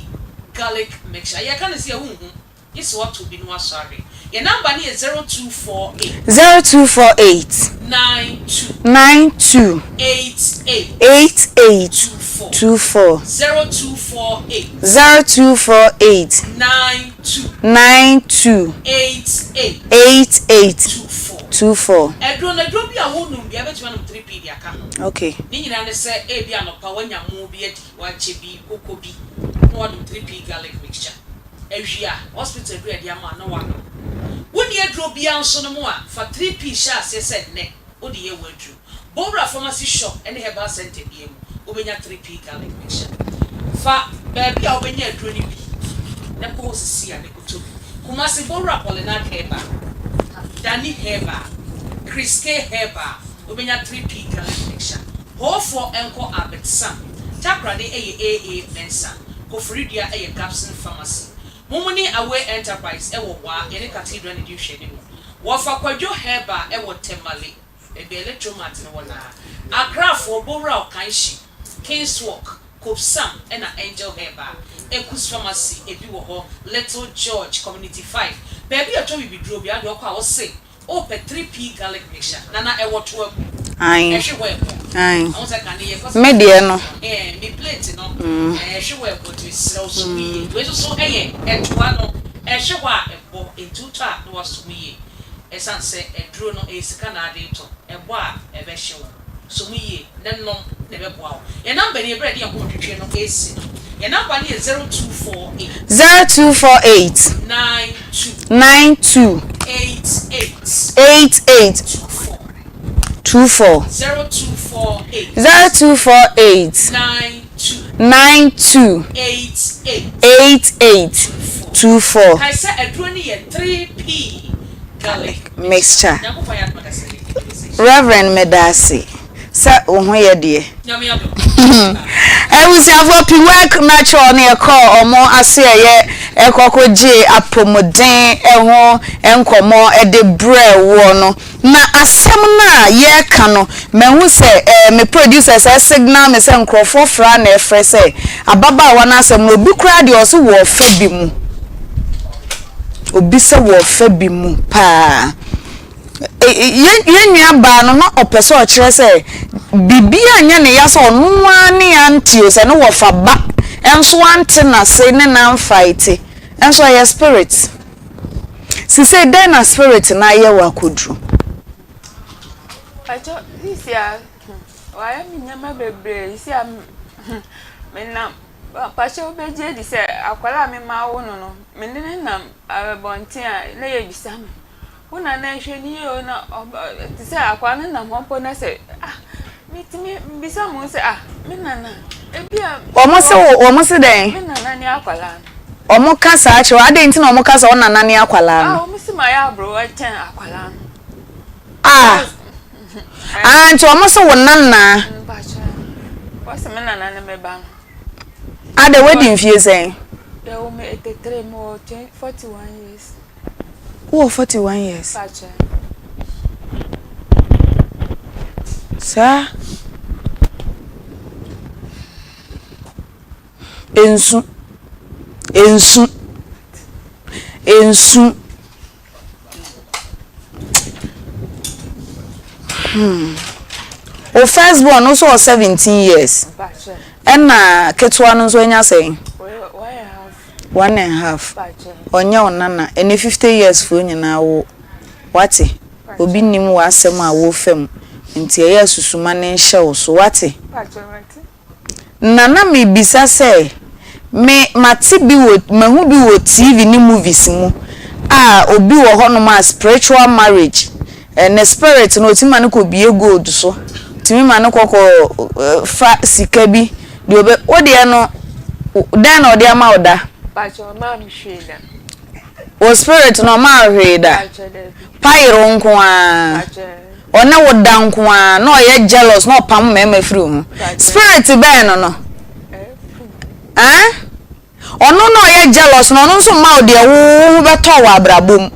garlic mixture. You can't see a wound. It's what to be no sorry. Your number is 0248 0248 92 88 24 0248 92 88 24. Edro bi a wonu bi abetuma no 3p dia ka. Okay. Ni nyina ne se e bi anopa wanya mu bi adi wa che bi koko bi. No 3p garlic mixture. Ehia hospital bi adi ama na wa no. Woni edro bi anso no mu a fa 3p sha se said ne. Odi ye wadru. Bowra pharmacy shop ene herbal center bi em. Obenya 3p garlic mixture. Fa baby a obenya edro ni bi. Na ko sisi a ne kuto. Kuma se bowra polena heba. Danny Heba, Chris K. Heba, Ubenya 3p garlic mixture. Ho for Enko Abet Sam, Takrade AA Mensa, Kofridia a Capson Pharmacy. Mumuni Away Enterprise, Ewa, any cathedral in Dusheni. Wafa Kwajo Heba, Ewa Temale, a be electromat no one. Accra for Bora Kaishi, King's Walk, Cop Sam, and an Angel Heba, Ekus Pharmacy, a Biwo, Little George, Community 5. Baby, I told you be drove. I was say, oh, 3p garlic mixture. Nana, I want to. Aye. I was like, mediano. Me plate, no. She will go to sell to me. We just saw a and to one. She was in 2 trap was to me. A sunset, a drone, a scanadito, a bar, a vessel. So me, then no, never wow. And I'm very ready. I'm going to train on AC. Your number is 0248 92 88 24 0248 92 88 24. I said a 3p garlic mixture. Reverend Medasi. Sa ohun ye de Owusuaa pi work natural na call omo ase ye ekokoje apomoden eho enkomo e de bre wo no na asem na ye ka no mehu se me producers a signal me se nkrofo fra na efre se ababa wa na asem no obi kra de oso wo fa bi mu obi se wo fa bi mu pa ye ba no na opeso o kire se bibia anya ne ya so no ani antio se no wo fa ba enso ante na se ne na fight enso ya spirit si say den na spirit na ye wa kodru ajo isia wa ya minyama bebre isia menam pacho obeje di se akwala me ma wo no menene nam abonten a na ye bisa me una na hweni yo na ti se akwana na mompo na se mitimi bisa mo se me nana ebia omo se den me nana ni akwala omo kasa acho ade nti na omo kasa o nana ni akwala no omo si ma ya bro wa chen akwala nti omo se wo nana pacho wase me nana ne meba no ade wedding fie sen ya o me 83 mo 41 years. Oh, 41 years. Pacha. Sir. Ensu. O firstborn also 17 years. Pacha. And na ketwa no so enya say. 1.5. Pacha. Onya onana ene 50 years fo nyina wo wate obi nim wa asem a wo fam nti eya susuma ne nhye wo so wate nana me bisa se me mate bi wo mahu bi wo TV ni movies mu obi wo hono ma spiritual marriage and spirit no ti ma ne ko bie gold so ti mi ma ne kokko fra sika bi de obe ode no dan na ode ama oda pacha ma mi sheda o spirit no ma hweda pairo nko a ona woda nko a no ye jealous no pam mema firi hu spirit be no ono no ye jealous no nso ma o de wo beto wa abrabom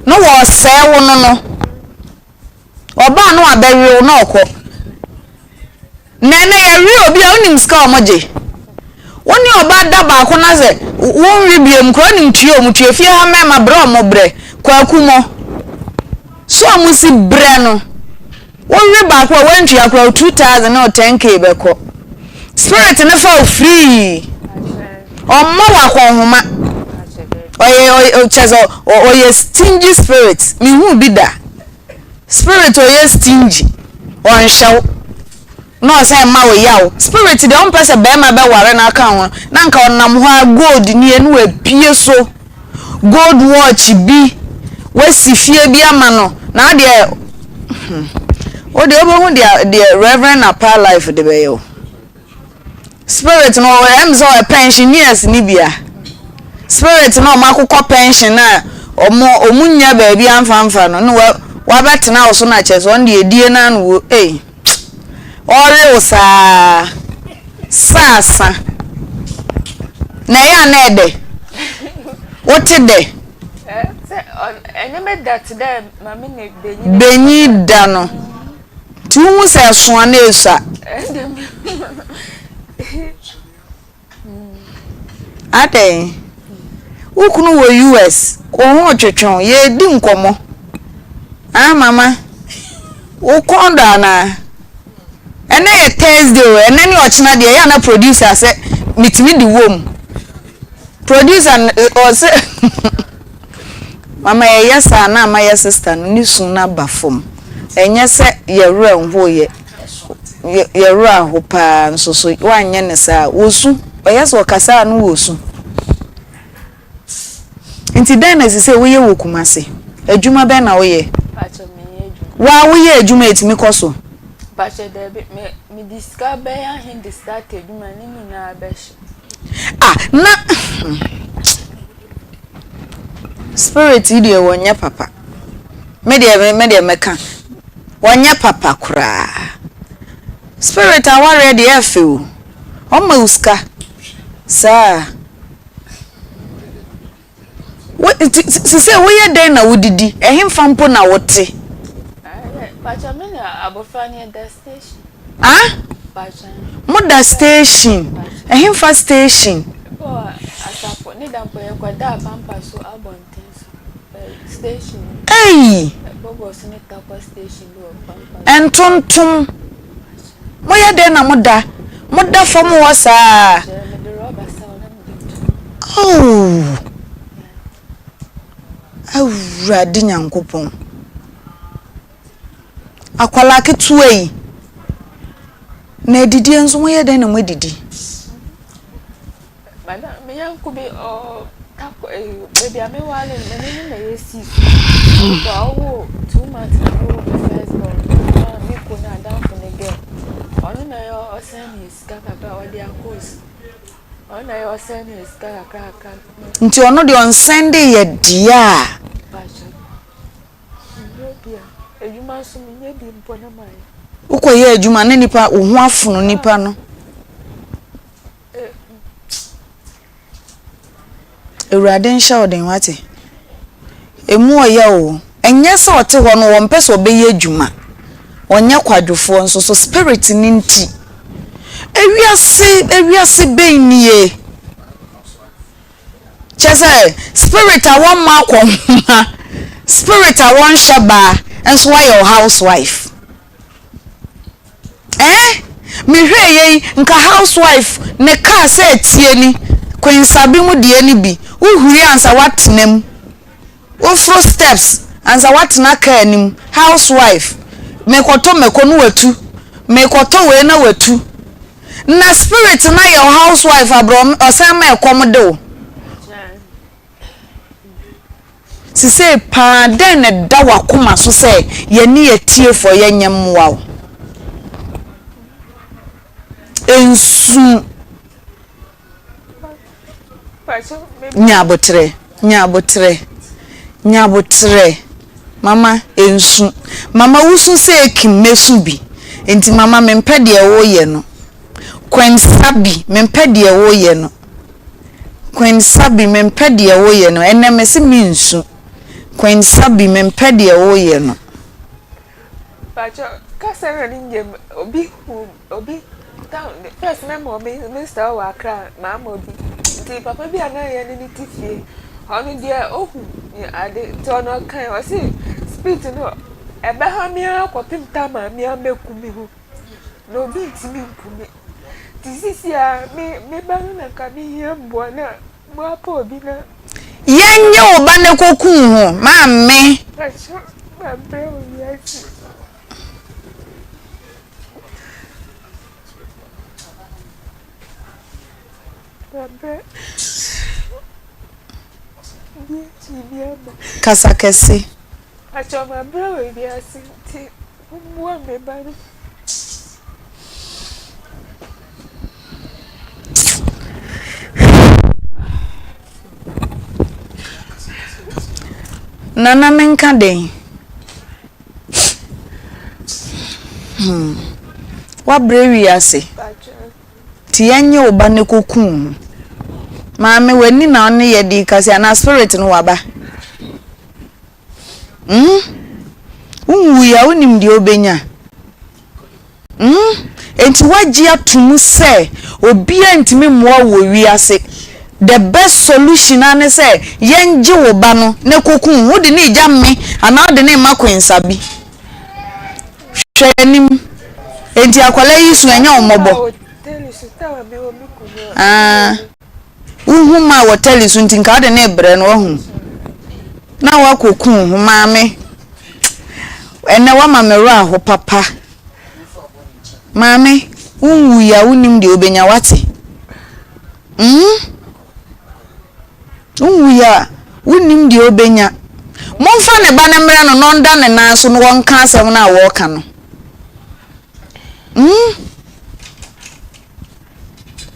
no wo se wo no oba no abewe no okọ nene ya ri obi a onim ska omoje woni oba da ba ko na ze won wi biem ko nim tuo omutue fie ha me ma bra mo bre kwa kumo so amusi bre no won wi ba ko won tua ko 2000 or 10k be ko spirit ne fa free omo wa ko homa oye chezo oye stingy spirit mi hu bi da spirit oye stingy on show no say ma we yaw spirit de on pese be ma be ware na aka ho na nka onam ho gold ni enu apie so gold watch bi wasi fie bi ama no na de o de obo hu de reverend apa life de be yo spirit no em so a pensioners ni bia spirit no makukọ pension na omunya ba bi amfamfa no wa betena wo so na cheso on de edie na no ore usa sasa na ya na ede wote de eneme that there mama ne benyi da no ti hu se so na esu ate ukunu wo US ko ho twetwon ye di nkomo mama wo konda na ene Thursday ene ni ochina de ya na producer say mitimi di wom producer o say mama ye yesa na ma ye sister no ni sun na bafom enye se ye wura nho ye wura ho pa nso so wanye ne sa wosu oyesa okasa no wosu nti den na se wo ye wokumase adwuma be na wo ye wa wo ye adwuma etimi koso Bache de me discover ya hin the start adwuma ni na be na spirit idie wonya papa me de meka wonya papa kura spirit aware de afu o ma uska sa se wo ye den na wodidi ehimfa mpo na wote Bacha me na abofra ni the station Bacha moda station ehimfa station asapo ni dampo ye kwa da Bempah so abonten station bobo so ni takwa station do Bempah entontom mo ye den na moda fom wo saa awurade nyankopon akwala ketua yi na didi enso mo ye den na mo didi bana me yankubi tako baby ame wale me na yesi ko 2 months ago first born me ko na down for the girl onu na yo oseni skaka ka wadi akos onu na yo oseni skaka ka nti ono de on Sunday ye dia ejuma so me ye di mpo na mai ukoye ejuma ne nipa ohu afunu nipa no Ewurade nsha oden wate emu oya o enye se ote ho no won pese obeye ejuma onye kwadwofo nso so spirit ni nti ewiase benie chese spirit awon ma kwoma spirit awon shaba enso why your housewife me hwe ye nka housewife ne ka se tie ni kwensabi mu de ni bi uhuri ansa watnem ofro steps ansa watna ka anim housewife mekoto mekonu watu mekoto we na watu na spirit na your housewife abrom osama ekom de o sise pa den da wakoma so se ye ni etie fo ye nyemwa o ensu nyabotre mama ensu mama wusu se ekimesu bi enti mama mempede e wo ye no kwensabi mempede e wo ye no kwensabi mempede e wo ye no enemese minsu kwensabi mempede e wo ye no Bacho Kasa ninja obi down the first memo Mr. Wakra, Mamma obi. The papa be an iron in the tifie. Honey dear, oh, I did turn on kind of see. Speak to no. Abahamia, Copim Tama, Mia Mekumihu. No beats me. This is ya, me banana can be here, Buana, more poor dinner. Yen yo bane koku ma me. My brain, yes. Kasa kese. Acho my brother be asinte. Mwa me bani. Nana menka den. Wa brewi ase. Ti anye oba ne kokun. Maame wani na one ye di kasi ana spirit no waba. Unwu ya onim di obenya. Enti waji atumu se obi antimi moa wo wi ase. The best solution ane say yenje wo ba no ne kokun wo de ne gya me ana de ne makwensa bi hwenim enti akwala yi so enya omobo uhuma wo tell so nti nka de ne bre no hu na wa kokun hu maame ene wa mamero aho papa maame unwu ya unim de obenya wate Unwuya unim di obenya momfa ne ba ne mre no no nda ne nan so no wonka asem na wo ka no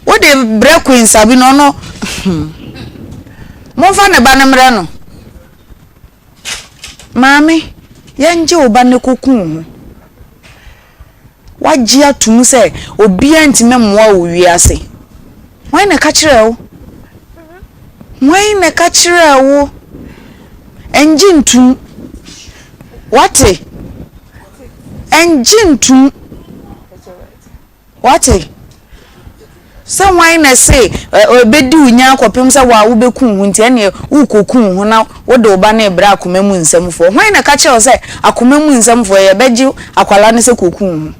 wo de bre queen sabi no no momfa ne ba ne mre no mami yanje oba ne kokun ho waji atum se obi antime moa wo wiase wan na ka kire wo Why na kachira wo enjintu wate enjintu wate someone na say obedi unya akopem say wa wo bekun hu nti ene ukokun hu na wo de oba na ebra akoma mu nsamfo why na kachira say akoma mu nsamfo ye beji akwala ne say kokun hu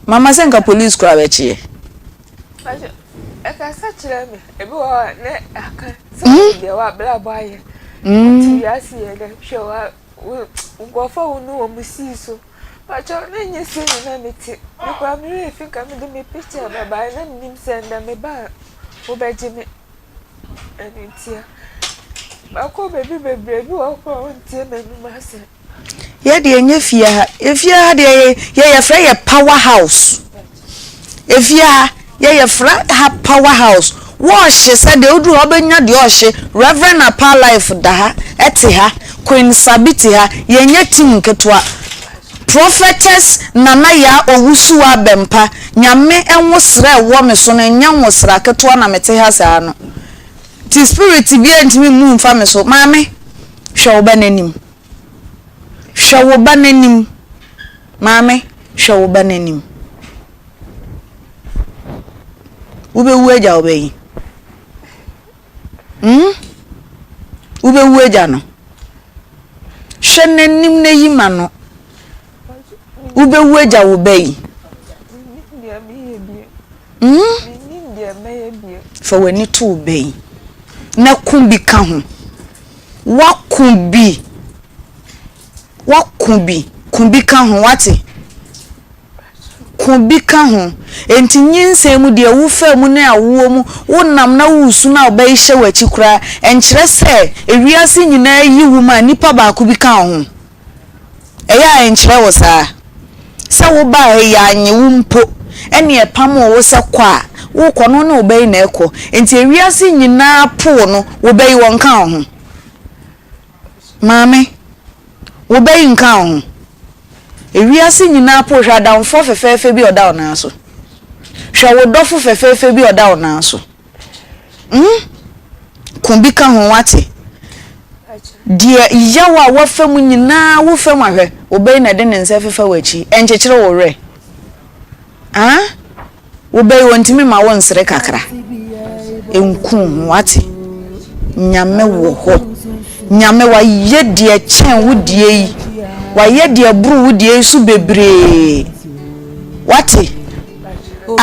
mama say nka police kura bechi Eka sachira me ebi wa ne aka de wa bla boy ti yasi ye de hwe wa ngofo unu o musi so pa cho na nyese na meti me kwa me refika me de me picture baba na nim senda me ba wo beji me enitia ba ko bebi bebre bi wo ko ntie me nu ma se ye de enye efia de ye frɛ ye powerhouse efia ye fra ha powerhouse wash said de odu obenya de ohye reverend apa life da ha ete ha queen sabiti ha ye nya team ketwa prophetess nana ya Owusuaa Bempah nyame enwosra wo me so no nya nwosra ketwa na mete ha saa no ti spirit bi antimi mu mfa me so maame hwe wo bananim maame hwe wo bananim ube ueja obeyi ube ueja no shenenim ne yima no ube ueja obeyi for when it to obeyi na kumbi ka ho wakumbi kumbi ka ho wate kumbi ka ho enti nyinse mu de wo fa mu na awo mu wonam na wusu na obai hye wachi kura enkyere se ewiase nyina yi wuma nipa ba ku bi ka ho eya enkyere wo saa se wo ba ya anye wo mpo ene epam wo se kwa wo kono na obai na ekọ enti ewiase nyina po no wo bai won ka ho maame wo bai nka ho ewiase nyina po hwa danfo fefefe bi oda ona so hwa wo dofo fefefe bi oda ona so kumbi ka ho wate dia yawa wa fam nyina wo fam ahwe obey na de ne nsa fefa wachi enchechire wo re obey wontimi ma won sere kakra enku wate nyame wo ho nyame wa yedie chen wudie yi wa yedie buru wudie su bebre wate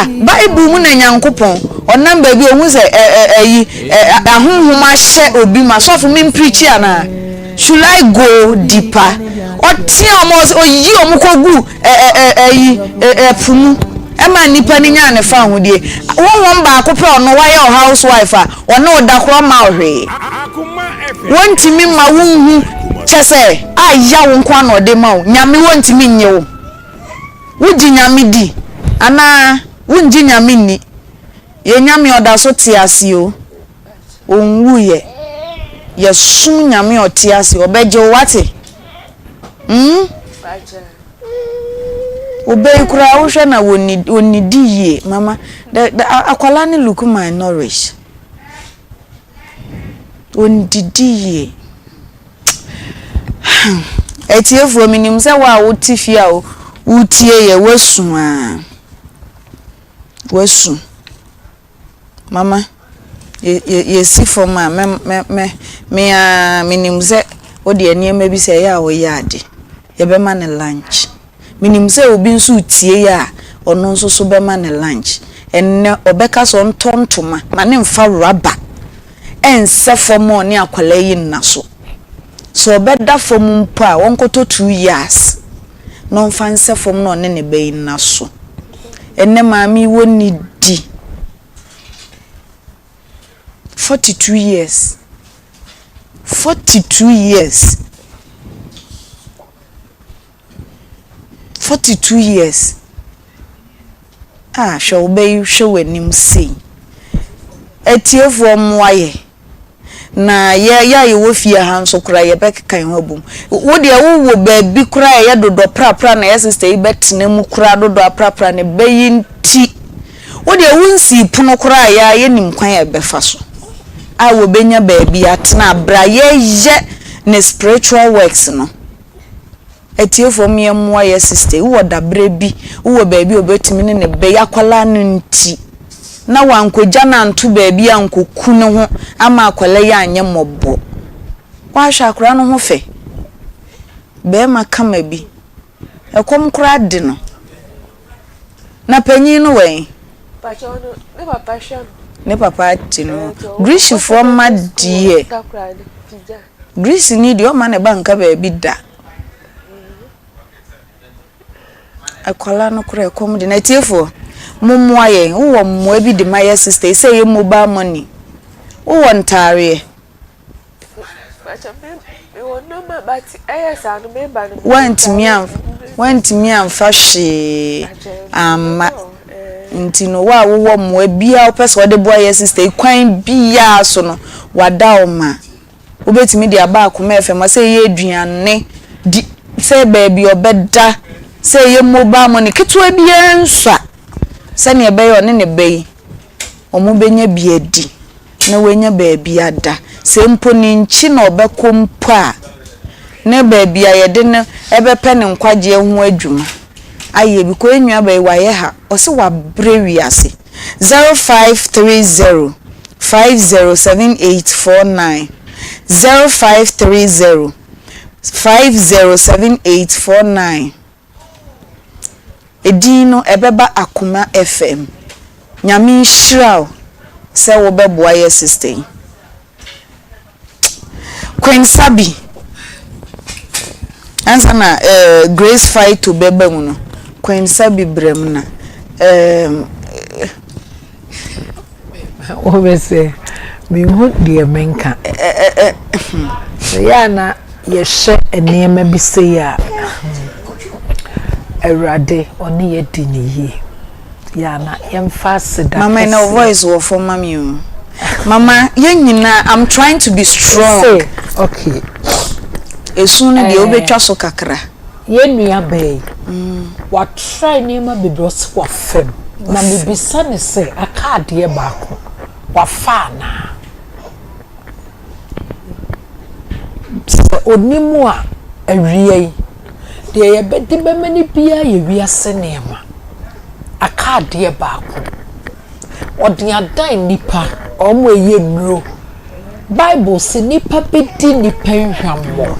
Bible mu na Nyankopon onam ba bi ohun se ahunhuma hye obi ma so for me preach ana should I go deeper oti almost oyi omukogu pumu ema nipa ni nya ne fa hodie won ba akopɛ ono wa ye housewife a ono odakro ma ohwe wontimi ma wonhu kyese aya wo nkwa na ode ma wo nyame wontimi nye wo wuji nyame di ana wunji nyame ni ye nyame oda so te ase o onwu ye sum nyame oti ase obeje wate obey kura wo hwe na woni di ye mama akwala ni look my nourish woni di ye etiefu minim se wa wo tifia o utie ye wasu wasu mama ye si for ma me minim se odi aniema bi se ya wo yaade ye be ma ne lunch minim se obi nso tie ya ono nso so be ma ne lunch enne obeka so ntontoma ma ne mfa rubber ense fomo ne akwala yi nna so obeda fom mpo a wonkoto 2 years no mfa nse fom no ne be nna so enne maami woni di 42 years 42 years 42 years shall be show nim see etiefo mwaye na ye wo fie ha nso kura ye bekan ho bum wo de wo ba bi kura ye dodo prapra na ye sister yi betena mu kura dodo prapra ne bayinti wo de wonsi puno kura ye nim kwan ye befa so wo benya ba bi atena bra ye ne spiritual works no etiefo me mwa ye sister wo da bra bi wo ba bi obetimi ne be yakwala no nti na wankogya na nto baabi ankoku ne ho ama akwala ya anye mobbo wa hwa akora no ho fe be ma kama bi ekom kora de no na panyin no wen ne papa ti no Greece for ma die Greece ni di o ma ne banka baabi da akwala no kora ekom de na tiefo mumwaye wo mwa bi de my sister say you mobile money wo ntare want me am fashi ntino wa wo mwa bia opese wo de boy sister kwan bia so no wada o ma obetimi de aba akoma efema say ye aduane di say baby obeda say ye mobile money ketwa bia nsa sani ebe yo ne be omo benya biadi na wenya baabi ada se mpo ni nchi na obekọ mpo a ne baabi ayede ne ebe pe ne nkwaje ho adwuma aye bi ko enua ba waye ha o se wa brewi ase 0530 507849 0530 507849 edino ebeba Akoma FM nyame shiraw se wo beboa ye sister Queen Sabi ansa na Grace fight to beba mu no Queen Sabi brem na obese me hu de menka ya na ye hye enema bi se ya Erade oni ye diniye ya na emphasize that mama no voice wo for mama mama ye nyina I'm trying to be strong say, okay esunu de obetwa so kakra ye nua bay wa try nema bibros kwa fem na me bisa ne se akade ye baako wa fa na onimu a awie de ye bedi be mani bia ye wiase nema akade baako odi adan nipa omo eye nuro Bible se nipa bedi nipa nhwammo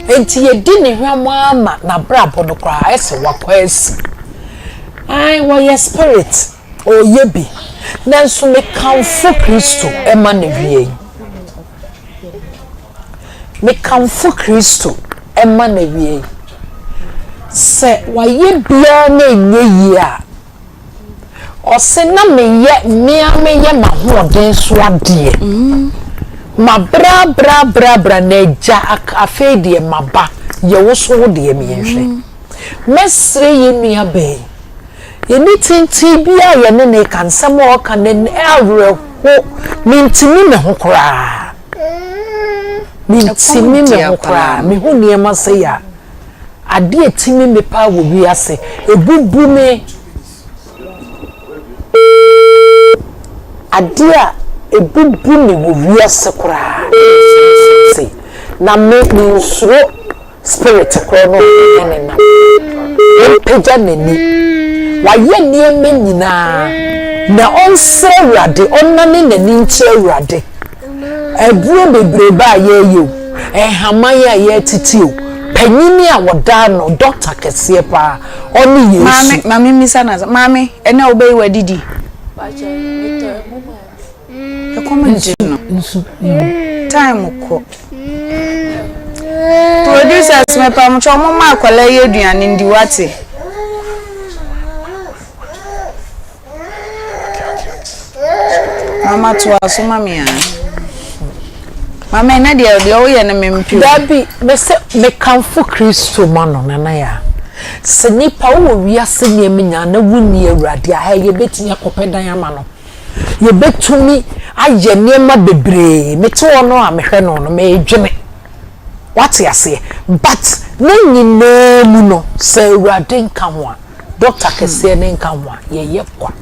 enti ye di ne hwammo ama na brabo no kra ese wakwesi ai wo ye spirit o ye bi nanso me kamfo Kristo ema na wie me kamfo Kristo ema na wie se wa ye bia na enye yi a o se na me ye mahoden so ade ma bra na ja afedie maba ye wo so de me yenhwe mesre ye nua be ye ni tinti bia ye ne kansam o kan ne awre ho mintimi me ho kra mintimi me ho kra me ho niema se ya ade etimi me pa wo wi ase ebubu me ade a ebubu me wo wi ase kra se na me nsuro spirit kra no ene na peja nani wa ye niema nyina na onse awrade onnane nani nche awrade eburo bebre ba ye haman ya ye titio panyini a woda no doctor kese pa oni yesu mami misa na mami ene obey wadidi Akoma njino time ko producers me pa mo chomo ma akwala ye aduane ndi wate mama to aso mami ya mama na de o ye na mempi dabi me kamfo Kristo mano nana ya se nipa wo wiase ne menya na wuni awrade a ye betini akopedan ama no ye betumi aye niema bebre mete wono a mehwe no no me dwene wate ase but na nyina mu no se awrade nka ho a doctor kese ne nka ho a ye kwa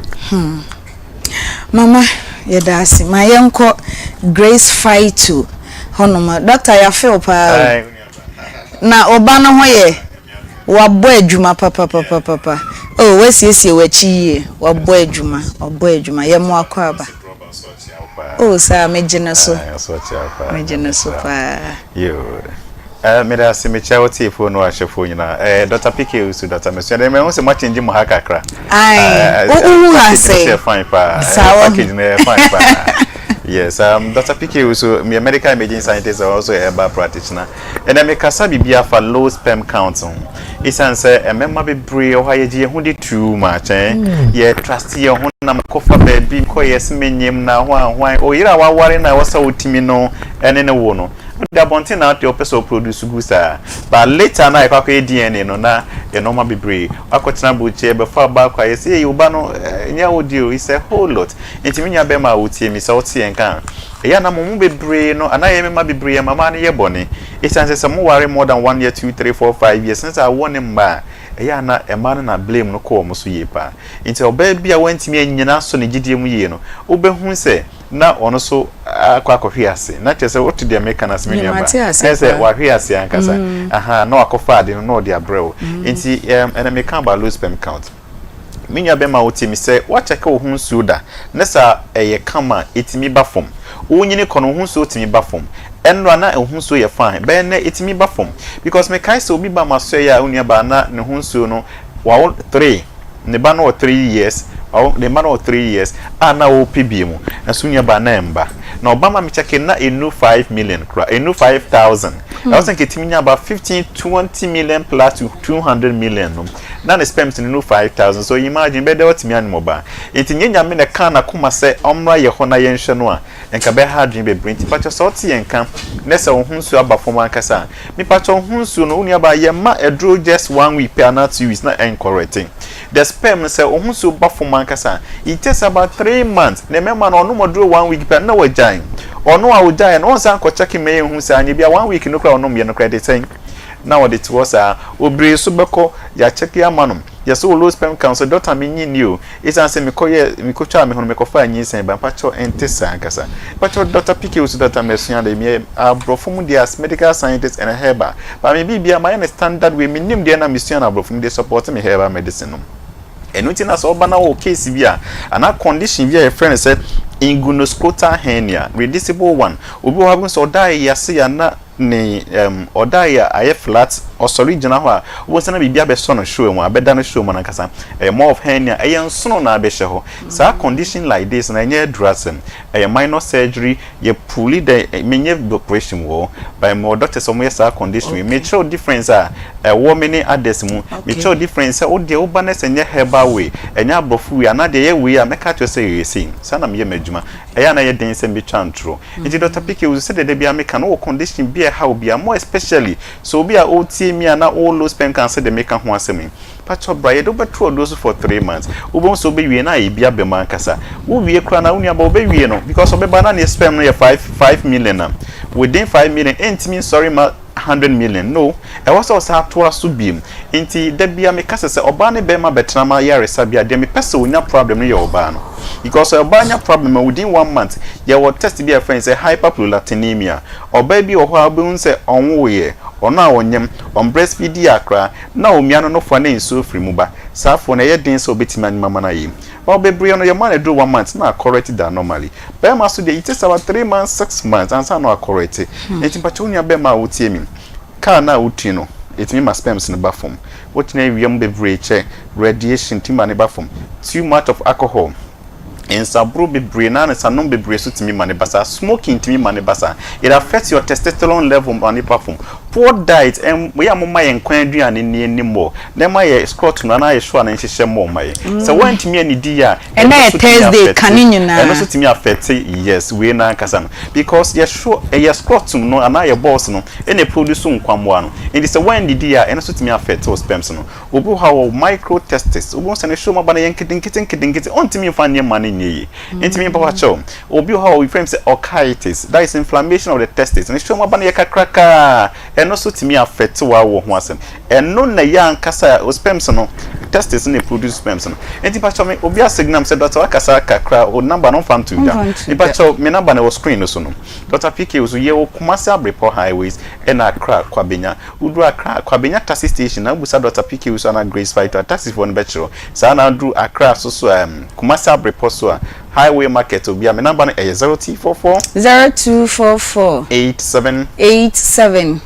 mama ye dasi ma yenko Grace fight to honoma doctor ya feel pa na oba no ho ye wabo adwuma papa oh wesiesie wachi wabo adwuma ye mo akwaba oh sa mejina so pa yo me da se me chawo tifo no ahefo nyina Dr. PK usu Dr. Mesu de me ho se ma change mo hakakra ai ha say fine pa package na fine pa yes Dr. PK usu me medical imaging scientist also a herbal practitioner and me kasa bibia for low sperm count isan say emema bebre o hayeji ho de too much ye trust ye ho na kofa baby ko yes menyem na hwan o yira wa ware na wasa otimi no ene ne wo no da bontin na te opeso produce gusa but later na ikwa DNA no na e no ma bebre akotena buche be fa ba kwa yes e uba no nya audio is a whole lot intimi nya be ma wotie mi so tie nkan ya na mo bebre no anaye me ma bebre mama ne ye bone it sense some worry more than 1 year 2 3 4 5 years since I won him ba ya na e ma na blame no ko mo so ye pa nti oba bia wantimi anyina so ne gidie mu ye no obehu se na ono so akwa hwiase na chese what the American as many ba say wa hwiase ankasa aha na akofa ade no de abrew nti ena me kan ba low sperm count minya be ma wotimi se wa check wo hu suda nesa eye kama etimi ba fom wonyini kono hu so etimi ba fom enro na hu so ye fine be na etimi ba fom because me kai se obi ba maso ya unia ba na ne hu so no wa 3 ne ba no 3 years the man of 3 years ana OPB mu na sunya ba na emba na obama me check na enu 5 million kra enu 5000 I was thinking timinya about 15-20 million plus to 200 million no na the sperms enu 5000 so imagine be there otimi animo ba entinya me na kan na kuma se omra ye ho na ye nhwe no a enka be ha adwin be brint pacho so ti ye nka na se ohunsu aba fom ankasa mi pacho ohunsu no unia ba ye ma edro just 1 week per na 2 weeks na encorrecting the sperm say ohunsu ba fom ankasa it takes about 3 months na memma no no modro 1 week per na wajan ono a wajan no san ko check me hu say anya bia 1 week no kra ono me no credit ten na what it was obri so beko ya check ya manom yes so low sperm count so doctor me new is answer me twa me hono me kofa nyinsen ba pacho entesa ankasa pacho Dr. Piki was Dr. Messia de me abrofum dia medical scientist and a herba but me bibia my standard we minim dia na mission abrofum dey support me herba medicine no eno ti na so ba na o case bia ana condition bia e friend say ingunoscrotal hernia reducible one obi wo hagun so die yase ya na ni odaya aye flat or original ho a wo se na bibia be so no show mu abeda no show mu na kasa more of hernia aye nsono na be hye ho sa condition like this na nye dressing minor surgery ye puli the menye operation wo by more doctors some yes condition we make sure difference wo many others mu make sure difference o de wo ba na se nye herbal way enya brofu we na de ye we a meka to say say sana me ye madwuma na ye den se me twantro nti Dr. Piki we say de bia meka no condition bia how bia more especially so bia o tie mi na all low sperm cancer de meka ho asemi patcho braye do betro dose for 3 months ubon so be wie na e bia be man kasa wo wie kra na unia ba be wie no because obeba na ne sperm no ye 5 million na within 5 million entimi sorry ma 100 million no e was also to aso biem enti da bia me kasa se oba ne be ma betra ma yare sabia de me pese onya problem no ye oba no because oba nya problem within 1 month ye wo test bia friend say hyperprolactinemia oba bi o ho abun se onwo ye ono a wonyem on breastfeed akra na omiano no fo na enso free mu ba safo na ye den so betima ni mama na yi or bebre no your man do 1 month na correct that normally be ma so dey it is about 3 months 6 months and so no correct enti pacho unia be ma wotie mi ka na wuti no etimi ma sperms no ba form what na wiem bebre che radiation tima ne ba form too much of alcohol in sabro bebre na sanom bebre so timi mane basa smoking timi mane basa it affects your testosterone level on the perform poor diet and we am my enkwan aduane ni animo na ma ye scrotum na ye sure na nhihye mo mai so when timi ani di ya and na Thursday kaninyuna and so timi affect yes we na kasa no because ye sure ye scrotum no na ye boss no e produce nkwamwa no and so when di ya and so timi affect your sperms no obu how micro testes obu se ne show ma bana yenkidinkiti on timi fa ne mane nye ntimi papa cho obi how we frame say orchitis that is inflammation of the testes and show ma bana ye kakraka no so timi affect wa wo ho asem eno na ya nkasa o sperms no testes no produce sperms no enti pa cho me obi a signal say doctor akasa kakra o number no fam to da ipa cho me number na wo screen no so no Dr. Piki so ye wo Kumasi Abreport highways and Accra Kwabenya udu Accra Kwabenya taxi station na busa Dr. Piki so na Grace Fighter taxi for no betro sa na do Accra so Kumasi Abreport so highway market obi a me number no 0244 87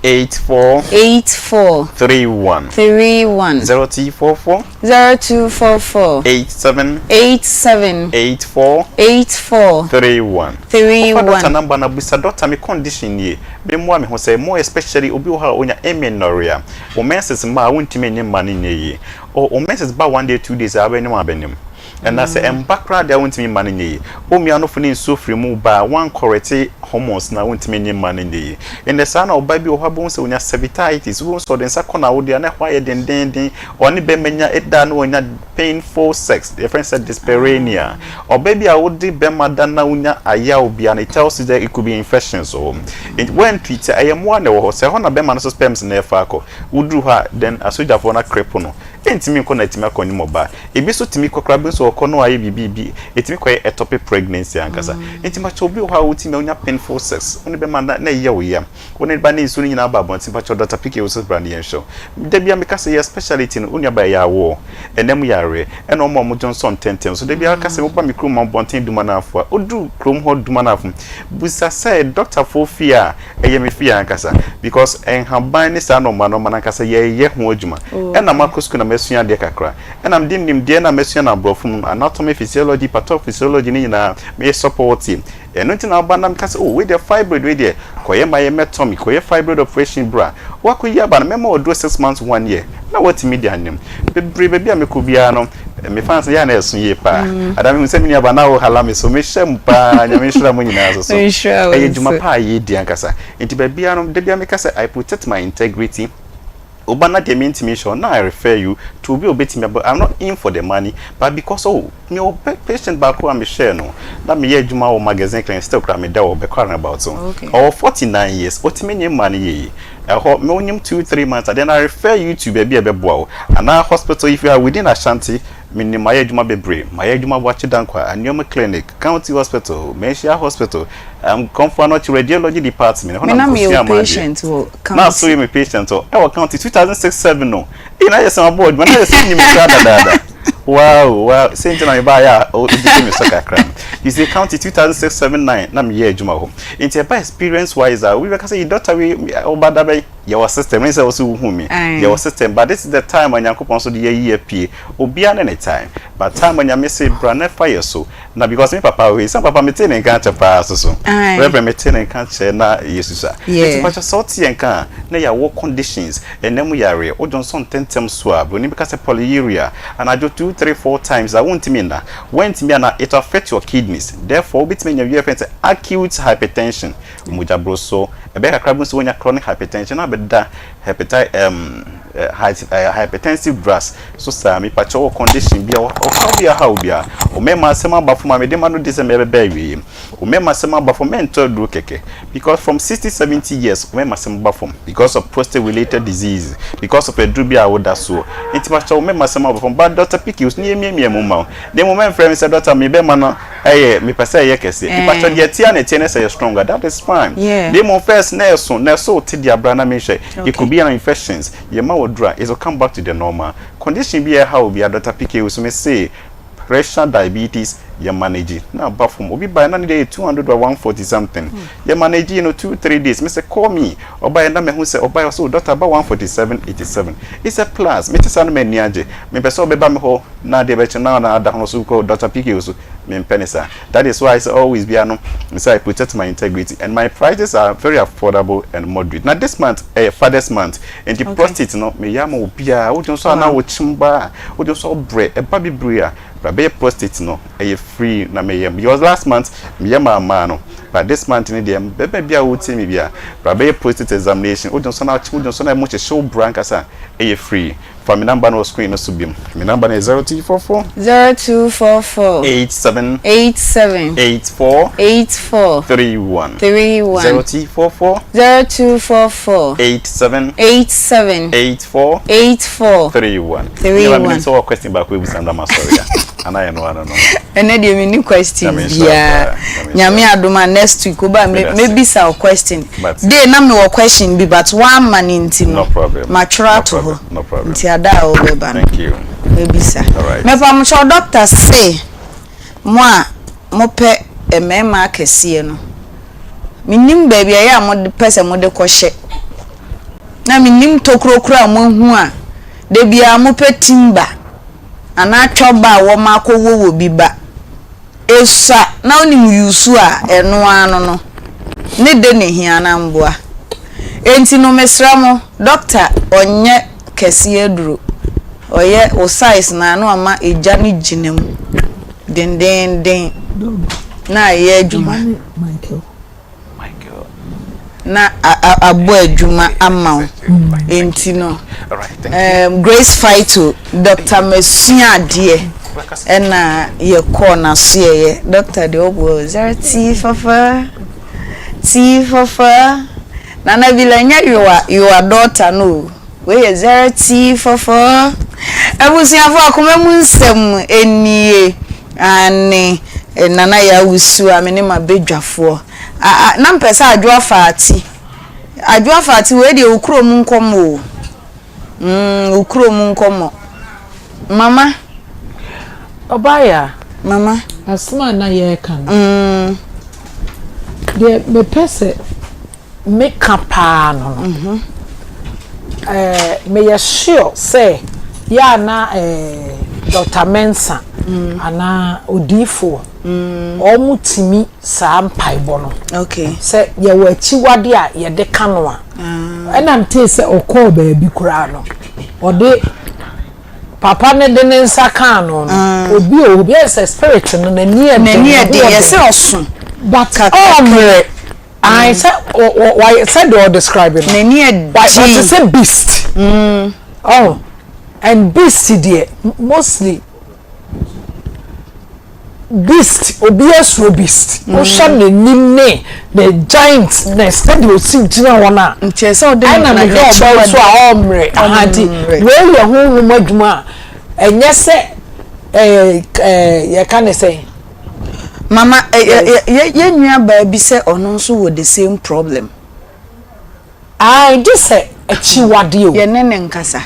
84 31 0244 87 84 31 Dr. number na busa doctor me condition ye be mo me ho say more especially obi ha onya amenorrhea o menses ma wontime nyem ma ne ye o menses ba 1 day 2 days abenim abenim and I say background there won't mean money ye o mi anofo so free mu ba one correct hormones na won't mean money ye in the son of baby o habo so nya cervicitis wo so den sakona wo de na hwa den oni be menya eda no nya painful sex the friend said dyspareunia or baby a wo de be madan na unya aya obi and it tells you that it could be infections so it when treat am one wo say ho na be man so sperms na efa akọ udru ha then asoja for na crepe no entimi ko na timi akọ ni ba ebi so timi kokra bi so kono aye bibi etimi ko ectopic pregnancy ankasa entimi cho bi ho a utimi onya painful sex oni be man na ye wo ya oni ba na isu ni na ba bon timi cho Dr. Piki usus brand yen show de bia me kase your specialty no onya ba ya wo enem yare eno mo Johnson tentem so de bia kase wo ba mi krom bon ten duma na afo odu krom ho duma na afo busa say Dr. Fofia eye me fia ankasa because en haban ni sa no ma na kase ye ho adwuma ena makosko na mesua de kakra ena mdim de na mesua na brofum anatomy physiology pathophysiology ni na me support team eno nti na abana mkase we the fibroid we there koye myomectomy koye fibroid operation bra wakoyi abana mema odo 6 months 1 year na what media nim bebre amekobia no me fans ya na esun ye pa adam nsemi ni abana wo halame so me hyem pa nya me hira mo nyina so e juma pa ye di ankasa nti bebia no de bia me kase I protect my integrity Obana de intimation now I refer you to be obetimi but I'm not in for the money but because me patient back who am share no na me ye juma o magazine client still kra me da o be kwaran about so or 49 years otimi nye money ye me 2-3 months, and then I refer you to baby a bebo. And now hospital, if you are within Ashanti, meaning my Juma Bebre, my Juma Watch Dankwa, and Yoma Clinic, County Hospital, Menchia Hospital, come for not radiology department. I'm a patient. Now, so you patient, or our county 2006-7 no. In I am board, when I see you, wow, same thing I buy you see, county 2006-7-9, Nam ye Juma home. In experience wise, we were saying, Doctor, we over your system is also whom your system, but this is the time when you could the year P or be at any time. But time when you may say, Brand fire so now because me papa we some papa meeting and can't pass so. Reverend meeting and can't share na Jesus. Yeah, but a salty and can na your work conditions and then we are or Johnson 10 swab when you because a polyuria and I do 2, 3, 4 times. I won't mean that when it affects your kidneys. Therefore, between your acute hypertension, mujabroso, a better crabs when you're chronic hypertension, hypertensive drugs. So, Sammy, pacho condition be or how be a mema sema bafuma me demano December baby. Mema sema bafum mentor do keke because from 60-70 years, mema sema bafum because of prostate related disease, because of a drubia oda so. It's pacho mema sema bafum, but Dr. Picky was near me mumma. The moment friend said, Doctor, me be mano, me pasa yekesi. If pacho yetia ne tennis are stronger, that is fine. Yeah. They mo first Nelson, so tidia brana meshe. It could be an infections. Your mouth dry, it will come back to the normal condition. Be a how be a Dr. Picky was me say pressure, diabetes, you manage it. Now, but from Obi by another day 200 or 140 something. You manage 2-3 days. Mr. Call me or by another who say or by also Doctor about 147.87. It's a plus. Mr. Sanman Niaje. Me person be bamho na de beche na na da hono ko Dr. Picky also me penisa. That is why I always be ano. So I protect my integrity and my prices are very affordable and moderate. Now this month, Father's month, and the prostate no me yamo bia. We just na wo chimba. We just bread a baby bria. But prostate no free na me because last month me mano but this month in dem baby bia wo timi bia but prostate examination we don't na much show brankasa free for my number no screen no subim my number is 0244 87 84 31 0244 87 84 31 so question back we be send am sorry and I know and then the mini question yeah nyame adoma next week oba maybe say question dey na me question be but one man intino no problem matura to ho no problem nti ada o be ba thank you maybe say right. me pa mo doctor say mo pe emema akese no minim baby ya mo de pese mo de kohye na minim tokrokro mo hu a de bia mo pe timba ana choba wo makowo wo biba esa na oni Owusuaa eno ano no ne de ne hia na mboa enti no mesramo doctor onye kese eduro oye o size na no ama eja ne ginem den na ye adwuma Michael na abo adwuma ama enti no Grace Fighto Dr. Mesua de ena ye corner so ye doctor de obo 0 T44 nana bilanya your daughter no we 0 T44 abusiafo akoma mu nsem enie ane nana ya Owusuaa me ne mabedwafo na mpesa adwo afati we de okuro mu nkomo okuro mu nkomo mama obaya mama asma na ye kan de me pese me kapa no me ya sure say ya na Dr. Mensa ana odifo omutimi sa mpaibo no okay se ye wachi wade a ye de kano a ena nte se okọ ba bi kura no ode papa ne de nsa kano no obi se spirit no na ni de ye se osun but omre I said why said or describing na ni but it's a beast and beast there mostly beast obias beast o sha ne nimne the giant na steady o si gina wona ntie se o de na me go about so a omre ahadi we ye ho adwuma enye se ye kan say mama ye nua ba bi se ono nso wo the same problem I just say achiwade o ye nene nkasa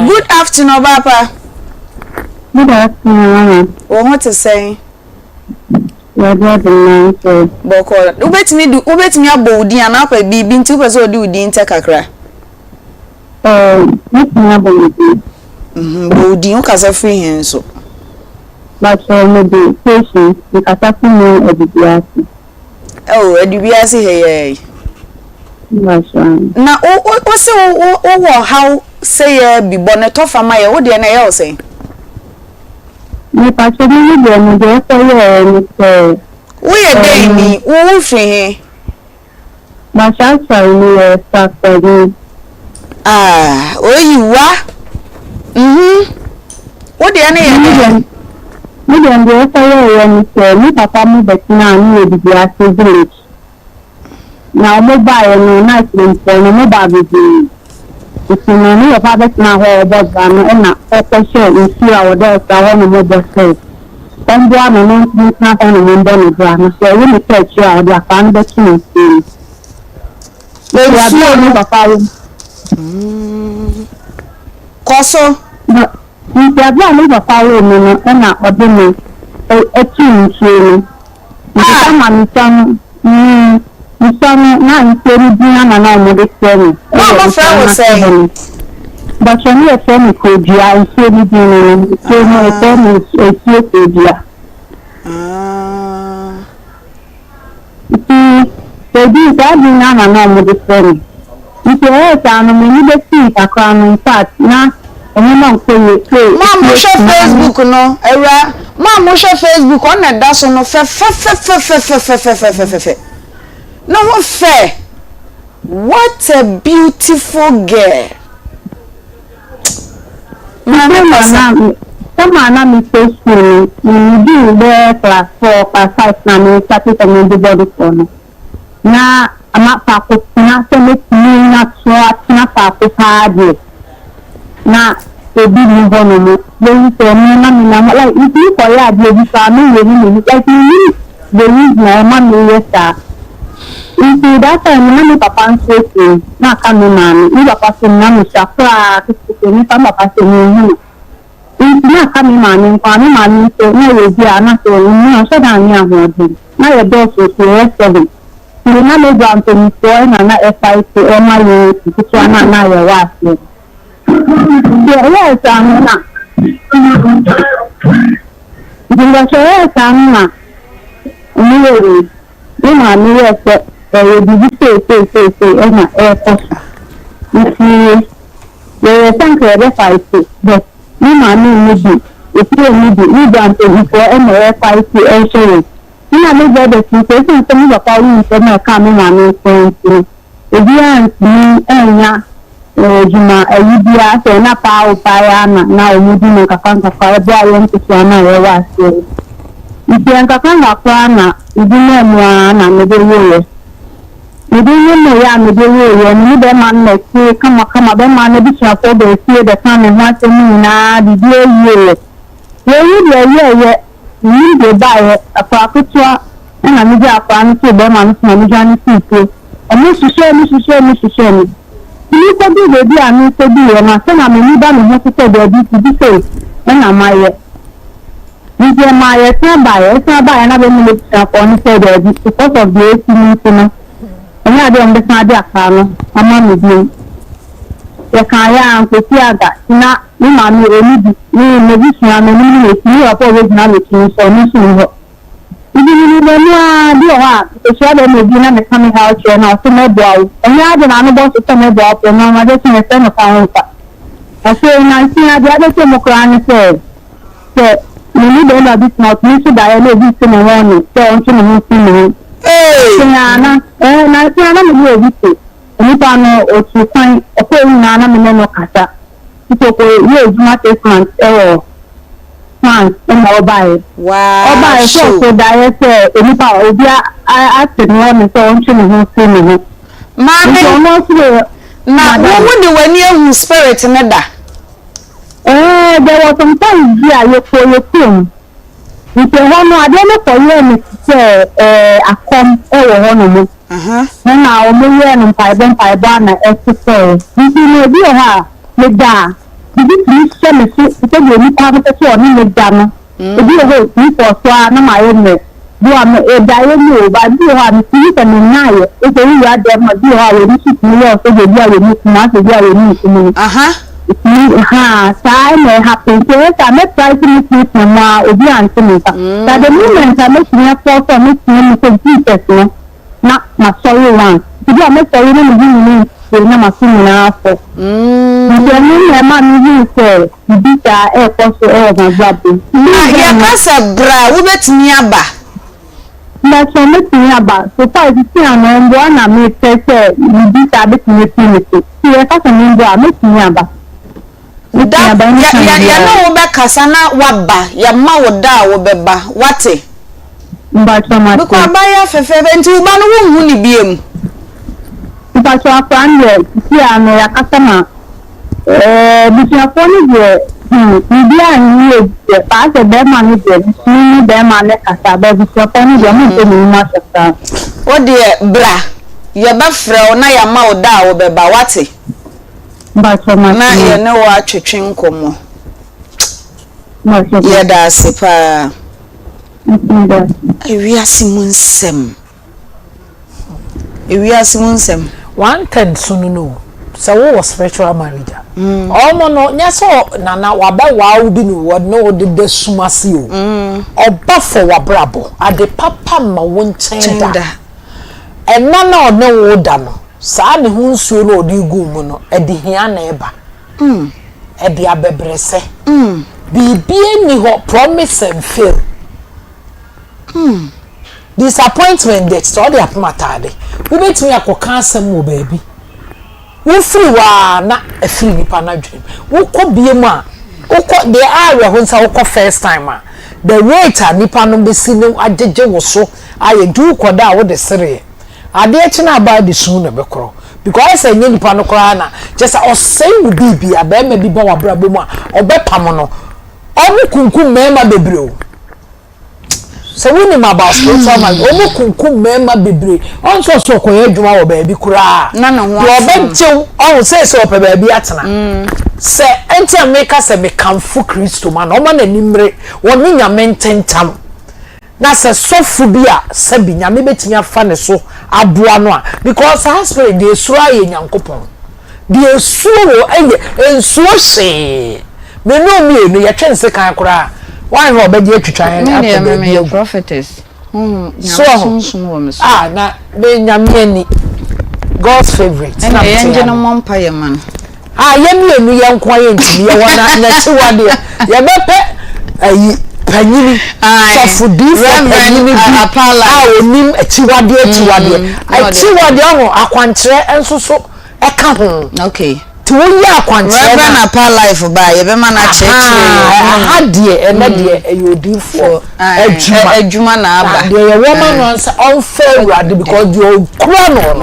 good afternoon papa Good afternoon. What to say? Boko. Ubetimi abo udi anapa bibi nti upese odi udi nte kakra. Metimi abo udi. Bo udi ukasa free hen so. But maybe patient ukasa funu edibiasi. Oh, edibiasi hey. Na o se o how say bi boneto fama ye wo de na ye o say. Me pacho mi de mo de so ye ni se. Wo ye dey ni wo fi he. Ma chance ni start for oyiwa. Wo de na ye. Mi de so ye ni se mi papa mi betina ni edibiasi village. Na mo ba ye no na se no ba bi. Ìsinmi ní ọ̀pá bẹ́ẹ̀ tí máa wọ ọ̀bọ̀ gbàmù ẹ̀nà ọ̀pọ̀ ṣe ìṣú àwọ̀dọ̀ ọ̀sà wọn ni mo bọ̀ ṣe. Wọ́n bú àmì ní ní tí wọ́n fẹ́ ní mo ń bọ̀ nígbà àmì ṣe èyí mi tẹ̀ ṣe àwọ̀dọ̀ àpá ń bẹ́ kí n ṣe. Lórí àbúrò ní bàbá wo. Kọ́sọ́. Ìṣe àbúrò ní bàbá wo mi ní ẹ̀nà ọdún mi ẹtí ń ṣe ni. Ìṣe màmí sọ́nù Misano na nteri bia na na ọmọdé sẹ́ni. Wọ́n fẹ́ wò sẹ́yìn. Bàtà ní ẹ̀fẹ́ mi kò di a nteri bí mi ṣe ní ẹ̀fẹ́ mi èsì kò di a. Ìtì ṣèdí ìtàdí na na ọmọdé sẹ́ni. Ìtì ẹ̀ẹ́sà àná mi ní bẹ́ẹ̀ sí ìtàkùn àná ìfàt na ẹ̀yìn náà pé pé. Máa mú ṣe Facebook náà ẹ̀rọ máa mú ṣe Facebook ọ̀nà ẹ̀dá sọ náà fẹ́fẹ́fẹ́fẹ́fẹ́fẹ́fẹ́fẹ́fẹ́. No fair. What a beautiful girl. Someone mi say school ni do there class 4 class 5 na mi started to do body for no. Na ama pa ko na se me ni na so atina pa ko pa de. Na ebi ni bono mo. Leyin se mi na mi na like if you for ya de bi fa mi we ni like ni the reason na ma mi yesa. If that time na papa nse na ka mi na mi papa se na mi shafra ke ni papa se ni. If na ka mi ma ni pa mi ma ni so na we bi ana so ni so da ni ahodi. Na ye do so so restaurant. Ni na le gba to mi so na FIC o ma ye ti na ye wa se. Yes, na. Dinga so na. Ni we ni ma ni ye se bibi se na airport. If you thank you FIC but ni ma ni bi if you ni dan to before na FIC insurance. Ni na le be ti se ni papa wi se na ka mi ma ni so ebi an ni enya juma ayibia se na pa o pa ya na omudi no kakanka fa bia yo nti na ye wa se. Ibi an kakanka kwa na ibi na mu na me de ye. Ibi ni ya me de ye ni be man na ti kama be man na bi sha for be ti de kan me wa se ni na di ye. Ye ni de ba ye apa kutua na mi ja apa ni ti be man na mi ja ni ti to. Omi ṣiṣẹ́ ni. Ni ko bi we bi anu ko bi ye na se na me ni ba mi ho se de bi ti bi se na ma ye. Ni je ma ye tan ba ye na be mi le ta ko ni se de bi because of the AC ni. Oni ade on be san ade aka no ama mi bi. Ye kan ya an ko ti aga na ni ma mi oni bi ni me bi sun ame ni ti wa po we na me ti so ni sun ho. Ibi ni le ni a bi o wa to so le me bi na me coming house here na so me boa. Oni ade na no bo so me boa po na ma de tin se no fa ho pa. Ase na tin ade ade se mo kra ni se ni be na bi not ni so da ye le bi se mo won ni se on tin mo tin ni. Na me bi se. Oni pa no o tu kwan o ko na me no kasa. Ito ko ye juma statement months in Obai. Wow. Obai so direct enipa obi a no me so onche me ho si me. Mama na wo de wani ehu spirit ne da. There was some time here you for your team. You can I don't know for you say Akoma ho no. Na o mo ye no Bempah na exercise. You know bi ha me da. Bibi please say me so you ni pa me so ni me da no. Obi ho ni for so na ma ye me. Do am e da ye ni o ba bi ha me ti se me na ye. E so you are there ma bi ha we ni sit ni yo so bi a we ni ma so bi a we ni. Time may happen. So I make try to meet my obi auntie me. That the moment I make me force or make me say Jesus no, not sorry one. If I make sorry me we na masu na afọ. The name man you say you that air force air na babu. Ya kasa bra wo betimi aba. Na so betimi aba. So far you see am no na me say you be that betimi me. See kasa me do betimi aba. Ya na wo be kasa na waba ya ma wo da wo beba wate mbacho mate biko abaya fefebe nti uba no wo hu ni biem mbacho afande si ano ya kasa na bisi afoni je bia ni e pa se be ma ni je ni be ma le kasa be bisi afoni je mo te ni ma kasa wo de bra ya ba frɛ na ya ma wo da wo beba wate mbacho mate na ye ne wo atwetwe nkomo ye da sepa ewiase munsem 110 sunu no so wo spiritual marriage omo no nya so nana waba wa udi no wo no de sumase o oba for wabrabo ade papa ma wo nchen da enna na one wo da no saa ne hu nsuo no odi gu mu no edi hia na eba edi abebrese bibie ni ho promise and fail disappointment that so dey happen atade we betimi akoka asem wo baabi wo free wa na afiri nipa na dwem wo kɔ biem a wo kɔ the area ho nsa wo kɔ first time a the rate a nipa no besi no agege wo so aye du kɔ da wo de sere ade echi na aba de sun na bekoro because enye nipa no kora na just osei wo bibia ba ma bi ba wa brabo mu a obepam no omu kunkum mema bebre o so we ni about spiritual man omu kunkum mema bebre on so koye adwuma wo ba bi kura na na ho yo benchew on say so pe ba bi atena se enti ameka se me kamfu Kristo man o ma na nimre woni nyame ntentam na se sofu bi a se bi nyame betimi afa ne so aboa no a because spirit dey sura ye nyankopon dey suro ensuo hye me no me no ye twense kan kura why ho be dey twitwa after the prophetess so na be nyame ni God's favorite na ye no mompa ye man ye me no ye nko ye ntimi ye wona na chi wade ye bepe ayi panyini sofudi panyini apala onim achiwade achiwade ho akwankyere enso so eka ho okay ti wo ya akwankyere na apala life ba ye be ma na cheche de ene de eyodifo adwuma na aba de ye woman no say unfair because you kura no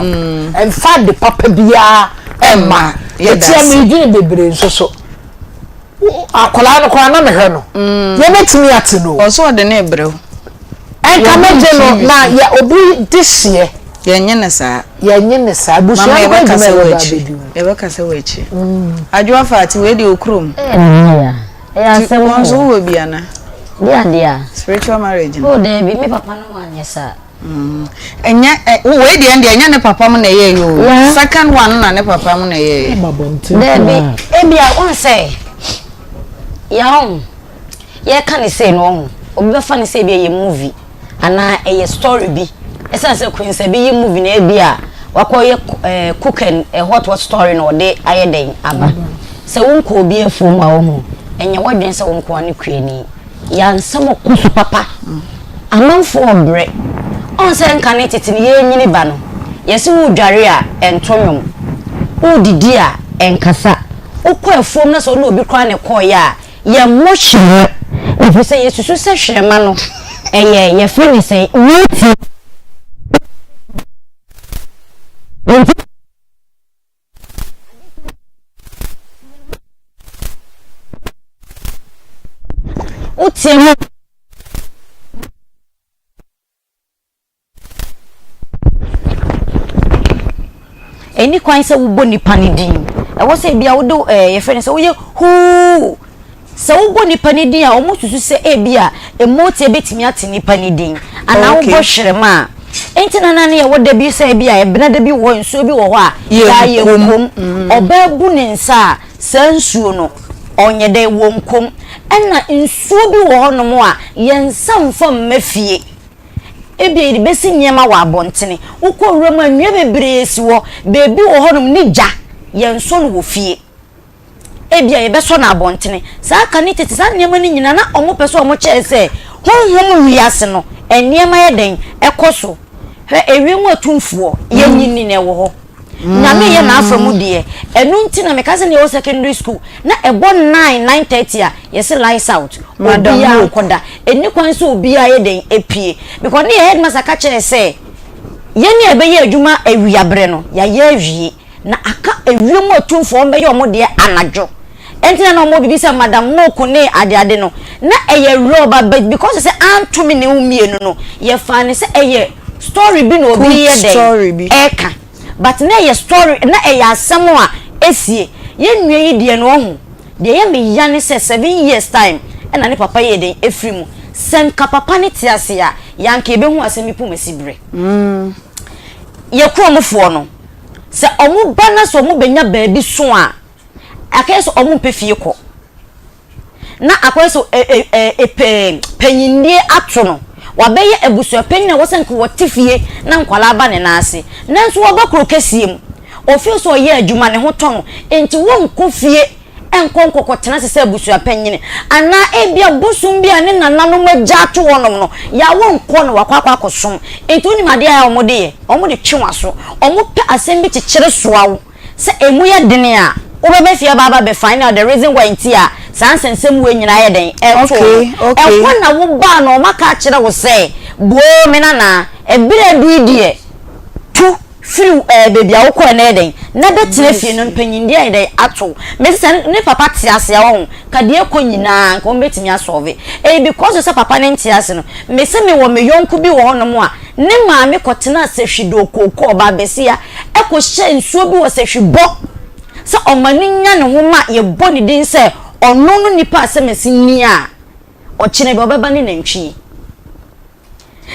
and fat the papa bia emma ye tia me dwene bebre nso so akola no kwa na mehwe no ye metimi ate no oso de na ebrew enka meje no na ya obi dihye ye nyene saa busu ya be kasa wechi adwo faati we de okrom ya asem so wo bia na dia spiritual marriage o de bi me papa no wanye saa enya we de enya ne papa mu na ye yo second one na ne papa mu na ye de bi bia on say ya ye kan say no obi be fa ne say bi ye movie ana ye story bi esa say queen say bi ye movie na bi a wakoye cook and hot story no de ayeden aba se wonko obi afum a wo enye wadwen se wonko ane kwani ya nsamo kusu papa amanfo obre on se nka ne tete ye nyini ba no yesi wo dware a entonwom wo didi a enkasa ukọ efom na so na obi kwa ne kọ ya ye mohye If say yes so say hwema no ye free say wait Uti Any kwan say wo boni panidin e wo say bia wo do ye friend say wo ye hu say wo boni panidin a omo susu say e bia emote betimi ate ni panidin ana wo bo hwerema enti nana ne ye wo da bi say bia e bena da bi wo nsuo bi wo ho a ya ye kom oba bu ne nsa sa nsuo no onye de wo nkom ena nsuo bi wo ho no mo a ye nsam fam mafie ebi besi nyema wa abontene ukọ roma nwe bebre si wo bebi wo honum ni gya ye nso no wo fie ebi ye beso na abontene sa aka ni tete sa nyema ni nyina na omo peso omo che se honhom wiase no enyema ye den ekoso hwe ewiemu atumfuo ye nyini ne wo ho nyame ye na afamu de enu nti na meka se ne wo secondary school na ebo 9:30 a ye se lights out obi ya nkoda eni kwan se obi ya ye den epie because ne headmaster ka kire se ye ne ebe ye adwuma awiabre no ya ye awie na aka ewiemu atumfo mbe ye omo de anajo entina na omo bibi se madam no ko ne ade no na eye roba because se antumi ne umienu no ye fa ne se eye story bi no obi ye den eka but na ye story na e asem a esie ye nwie yi de no ho de ye me ya ne se 7 years time e na ne papa ye den efri mu senka papa ne tiase a yanka ebe hu asem ipu masibre ye kro mfo no se omu bana so omu benya baabi so a akeso omu pefie ko na akweso penyindie ato no wabeye ebusua penna wosenke wotifie na nkwala aba ne naase nanso wobakro kasiem ofie so ye adwuma ne ho ton enti wonko fie enkonkoko tena se ebusua penyine ana ebia bosum bia ne nananom agya to wonom no ya wonko no wakwakwa kosom enti oni made ya omode twenwaso omo pe asem bi kekere soawo se emu ye dene a obebe fie baba be final the reason why ntia sansensem we nyina ye den ekwo na wo ba na o maka kire wo se bo me na ebire duidie tu free baby a wo ko na den na betire fie no mpanyindi ye den ato me se ne papa tiase a wo ka de ekọ nyina nka o betimi asolve because se papa ne ntiase no me se me wo me yonku bi wo no mo a ne ma me kotena se hwido kokọ ba besia ekọ hye nsuo bi wo se hwibo sa omani nya ne ho ma ye boni din se ono no nipa asemesi ni a o kine be obeba ni nantwi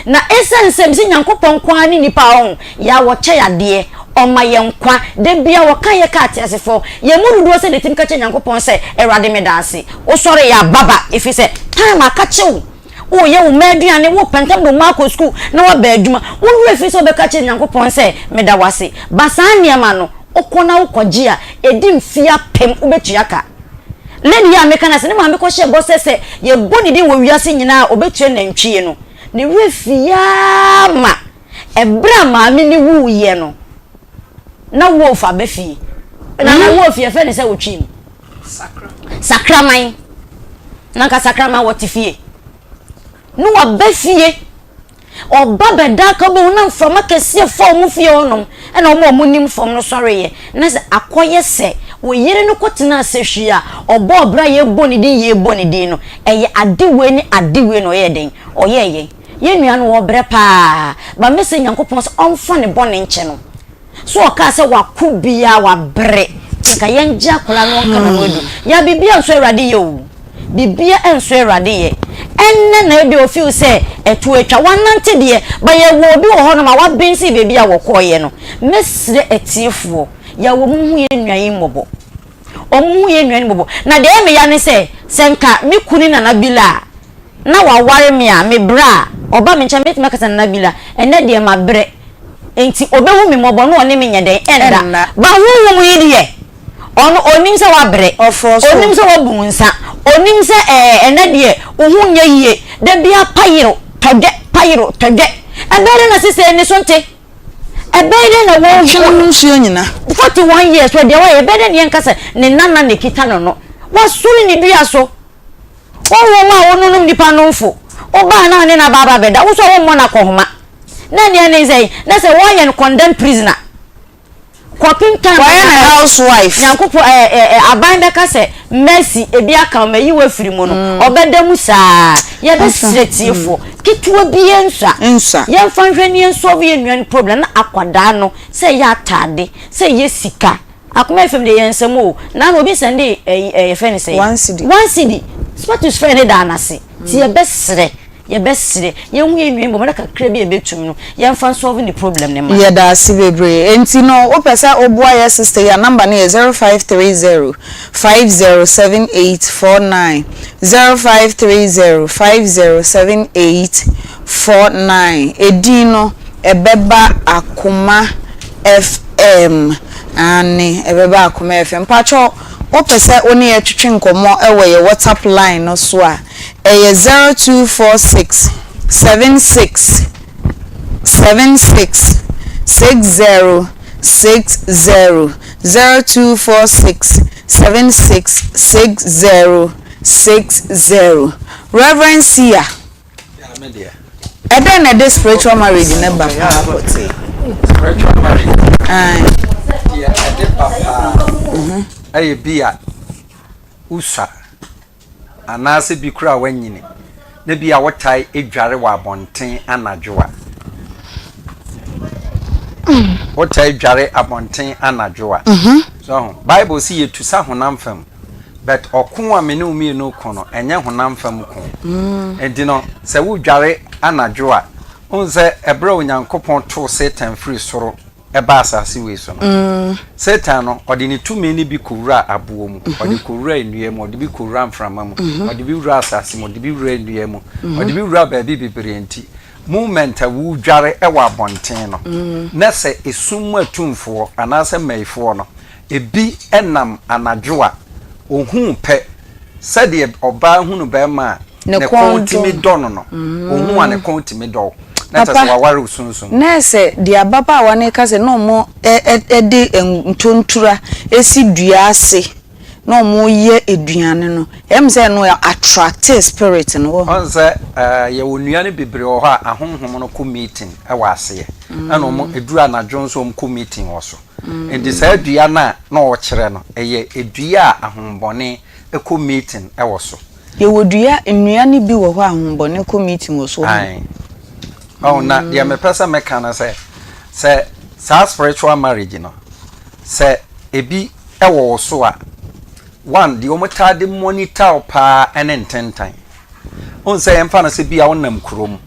na essence msi nyankopon kwa ni nipa ho ya wo che yade oma ye nkwa de bia wo kan ye ka atiasefo ye mududo se de tim ka che nyankopon se erade me dase o sore ya baba ifi se time aka chew o ye wo maduane wo pentam do mako school na wo ba adwuma wo refi so be ka che nyankopon se me da wase basane ma no okona ukoji a edi mfia pem ubetuaka leni ya mekana se ne ma mekọ hye bo sese ye boni din wo wiase nyina obetue nantwie no ne refia ma ebra ma me ne wu ye no na wo fa befi na wo fie fe ne se wotwim sakraman na ka sakraman wotifie no wa befie oba beda ka bo na mfama kese fo fie onom e na omo nim fom no sore ye na se akoye se wo yire no kotena sehwia obo obra ye boni din no eye adewe no ye den oyeye ye nua no wo bre pa ba mese nyankopon so onfa ne boni nche no so o ka se wakubia wa bre ka yenja kola no nka na wedu ya bibia nso erade ye o bibia enso erade ye enne na de ofiu se etu etwa wanante de ba ye wo obi wo hono ma wa bensi bibia wo koye no mesre etiefuo ya wo mu ye nwan mobo omu ye nwan mobo na de me ya ne se senka me kuni na nabila na wa ware me a me bra oba me ncha me kasa na nabila enne de ma bre enti obehu me mobo no one me nya den enda ba hu mu ye de ono onim se wa bre onim se wa bunsa onim se enne de ohu nya yie de bia payiro tode ebere na sise ni sonte ebere na wo hwenu nsuo nyina 41 years we de wa ebere ne nkasa ne nana ne kita no wasuri ni bia so wo ma wo no nipa no mfo oba na ne na baba beda wo so wo mo na kohoma na ne say na say wo ye condemned prisoner Kwapin kan housewife nyankopo aban beka se mercy ebi aka ma yi wa firi mu no obedam saa ye be straightifo ketuwa bi ensa ye fan hwani enso bi enwan problem na akwada no se ya atade se ye sika akoma efem de ye nsem o na no bi sende ye fe ne say one city status friend da na se ti ye be sre ye hu enwan bo maka kra bi e betum no ye fan solve the problem ne ma ye da sibebre enti no o pesa oboa ye sister ya number ne 0530 507849 0530 edino ebeba Akoma FM ani ebeba Akoma FM pacho o pesa oni e twetwe nkomo ewe ye WhatsApp line no so a 0246 76 60 60 0246 76 60 Reverend Sia eden na the spiritual marriage never spiritual marriage aye bia usa anase bi kura wanyini na bia wotai edware wa abonten anadwoa wotai edware abonten anadwoa so bible see you to sa honam fam but okun amene umi no kono enye honam fam ko endino se wo dware anadwoa onse ebre onyankopon to Satan free soro eba asase we so no Satan no odi ni tumi ni bi kowura abuo mu odi kowura enue mu odi bi kowura mframa mu odi bi wura asase mu odi bi wura enue mu odi bi wura ba bi bibire nti movement a wu dware ewa abonten no na se esum atumfo anase maifo no ebi enam anadwoa ohun pe sede oba hunu ba ma ne kontimi dono no ohun ane kontimi do na tase waware usunsun na se dia baba wane ka se no mo de ntontura esi dua ase no mo ye eduane no em se no attractive spirit no on se ye wonuane bebre ho a ahonhom no ko meeting e wa ase na no mo edura na jonso mo ko meeting wo so endi sa dua na o kire no eye edua ahombone e ko meeting e wo so ye wodua nnuane bi wo ho ahombone ko meeting wo so oh na dia me pesa me kana say spiritual marriage no say ebi e wo so a one the omotade monitor pa enententan on say emfa na se bia wonam krom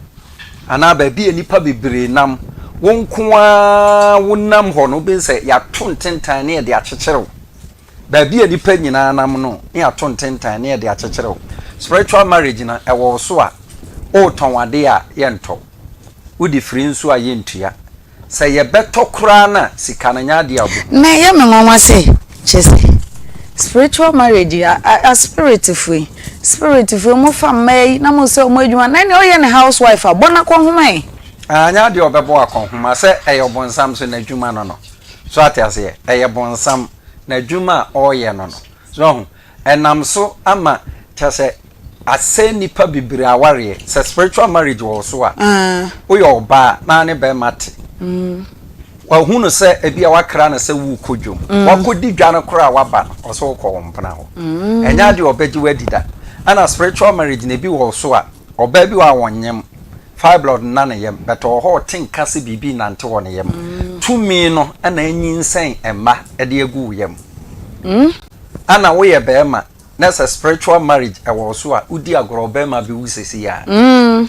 ana ba bia nipa bibire nam wonkoa wonam ho no be say ya tontentan na de akyekyere ba bia nipa nyina nam no ya tontentan na de akyekyere spiritual marriage na e wo so a o tonwade a ye nto udi free nso a ye ntua say ye beto kra na sikana nya de abu na ye me nwanwa say chese spiritual marriage a spiritual mo family na mo se mo adwuma na ne o ye ne housewife abona ko homa anya de obebo akonhoma se eye obonsam so na adwuma no so atiase eye bonsam na adwuma o ye no so enam so ama chese ase nipa bibire aware se spiritual marriage wo so a o ye oba na ne be mate wahunu se ebia wakra na se wu kodwom wakodi dwane kora waba oso ko mpana ho enya de obaji wadida ana spiritual marriage na bi wo so a oba bi wa wonyem five blood na na yem but ho tinka se bibi nante wo ne yem tumi no ana anyinsen emma ede agu yem ana wo ye be ma na se spiritual marriage e wo so a udi agoro be ma bi wusesi ya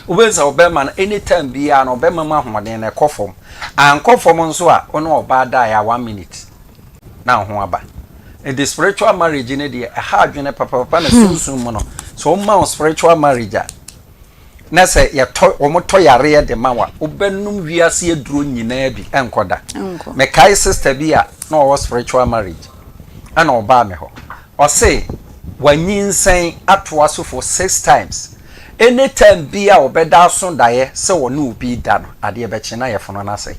obensa obema na anytime bia na obema ma hoden na ekofom ankofom nso a ono oba da ya 1 minute na ho aba the spiritual marriage ne de ha adwene papa na sunsun mo no so ma spiritual marriage a na se ye to omoto yare de mawa obenum wiase aduro nyina bi enkoda me kai sister bia na o spiritual marriage ana oba me ho o say wanyinsen atoa so for 6 times anytime bia obeda so daye se wonu obi da no ade be chi na ye fono na se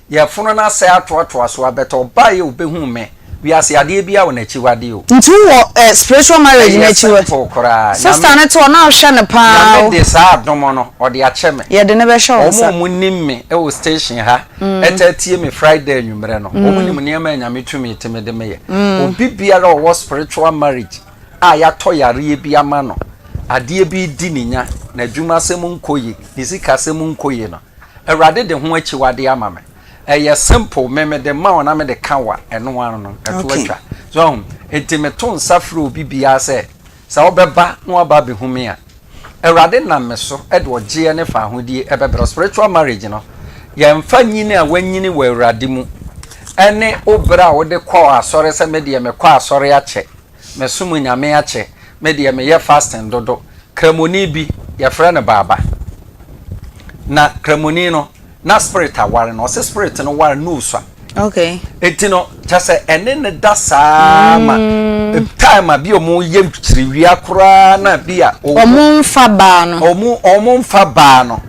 ye fono na se atoa so abeta oba ye obehu me we are see ade bia wo na chi wade o nti wo spiritual marriage na chi wo sister na to na hwe ne pa na me de sa adomo no o de a che me ye de ne be hwe wo sa omo nim me e wo station ha etatie me Friday anwumre no omo nim ne ma nyame tumi teme de me ye obi biara wo spiritual marriage a ya to yare bia ma no ade bi di ninya na dwuma asem nkoyi disika asem nkoyi no awrade de ho achi wade ama me eye simple me de ma ona me de kawa eno anu no eto atwa so entimeto nsafro obi bia se obeba no aba be humi a awrade na me so e de ogie ne fa hodie ebebro spiritual marriage no ye mfa nyini a wanyini wa awrade mu ene obra wo de kwa asore se me de me kwa asore ache me sumu nyame ache me de me ye fasting dodo kramoni bi ye frɛ ne baba na kramoni no na spirit aware no se spirit no ware no uswa okay etino chase ene ne dasa ma time bi omo yem twiri wia kura na bia omo mfa ba no omo mfa ba no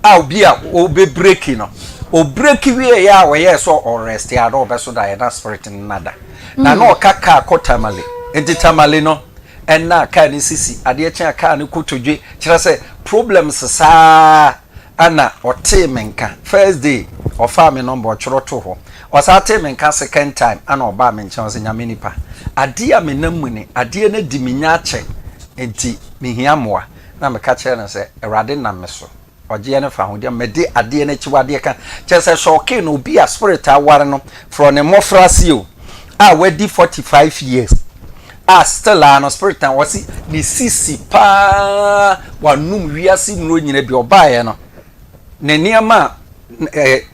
a obi a obe break no o break wie ya we ye so o rest ya do be so da na spirit nada na no kaka kotamale entitamale no enna ka ni sisi ade chen ka ni kotodwe kira se problems sa ana ote menka first day ofa me number choro to ho osa te menka second time ana oba me nchen se nyame nipa ade a me namuni ade na di minya che enti me hiamoa na me ka kire na se erade na me so oje ne fa ho de me de ade na chiwade ka che se shoke no obi a spirit aware no from ne mofrasi o a wedi 45 years still an spirit and was ni sisi pa wanum wiase nro nyina bi obaye no ne niama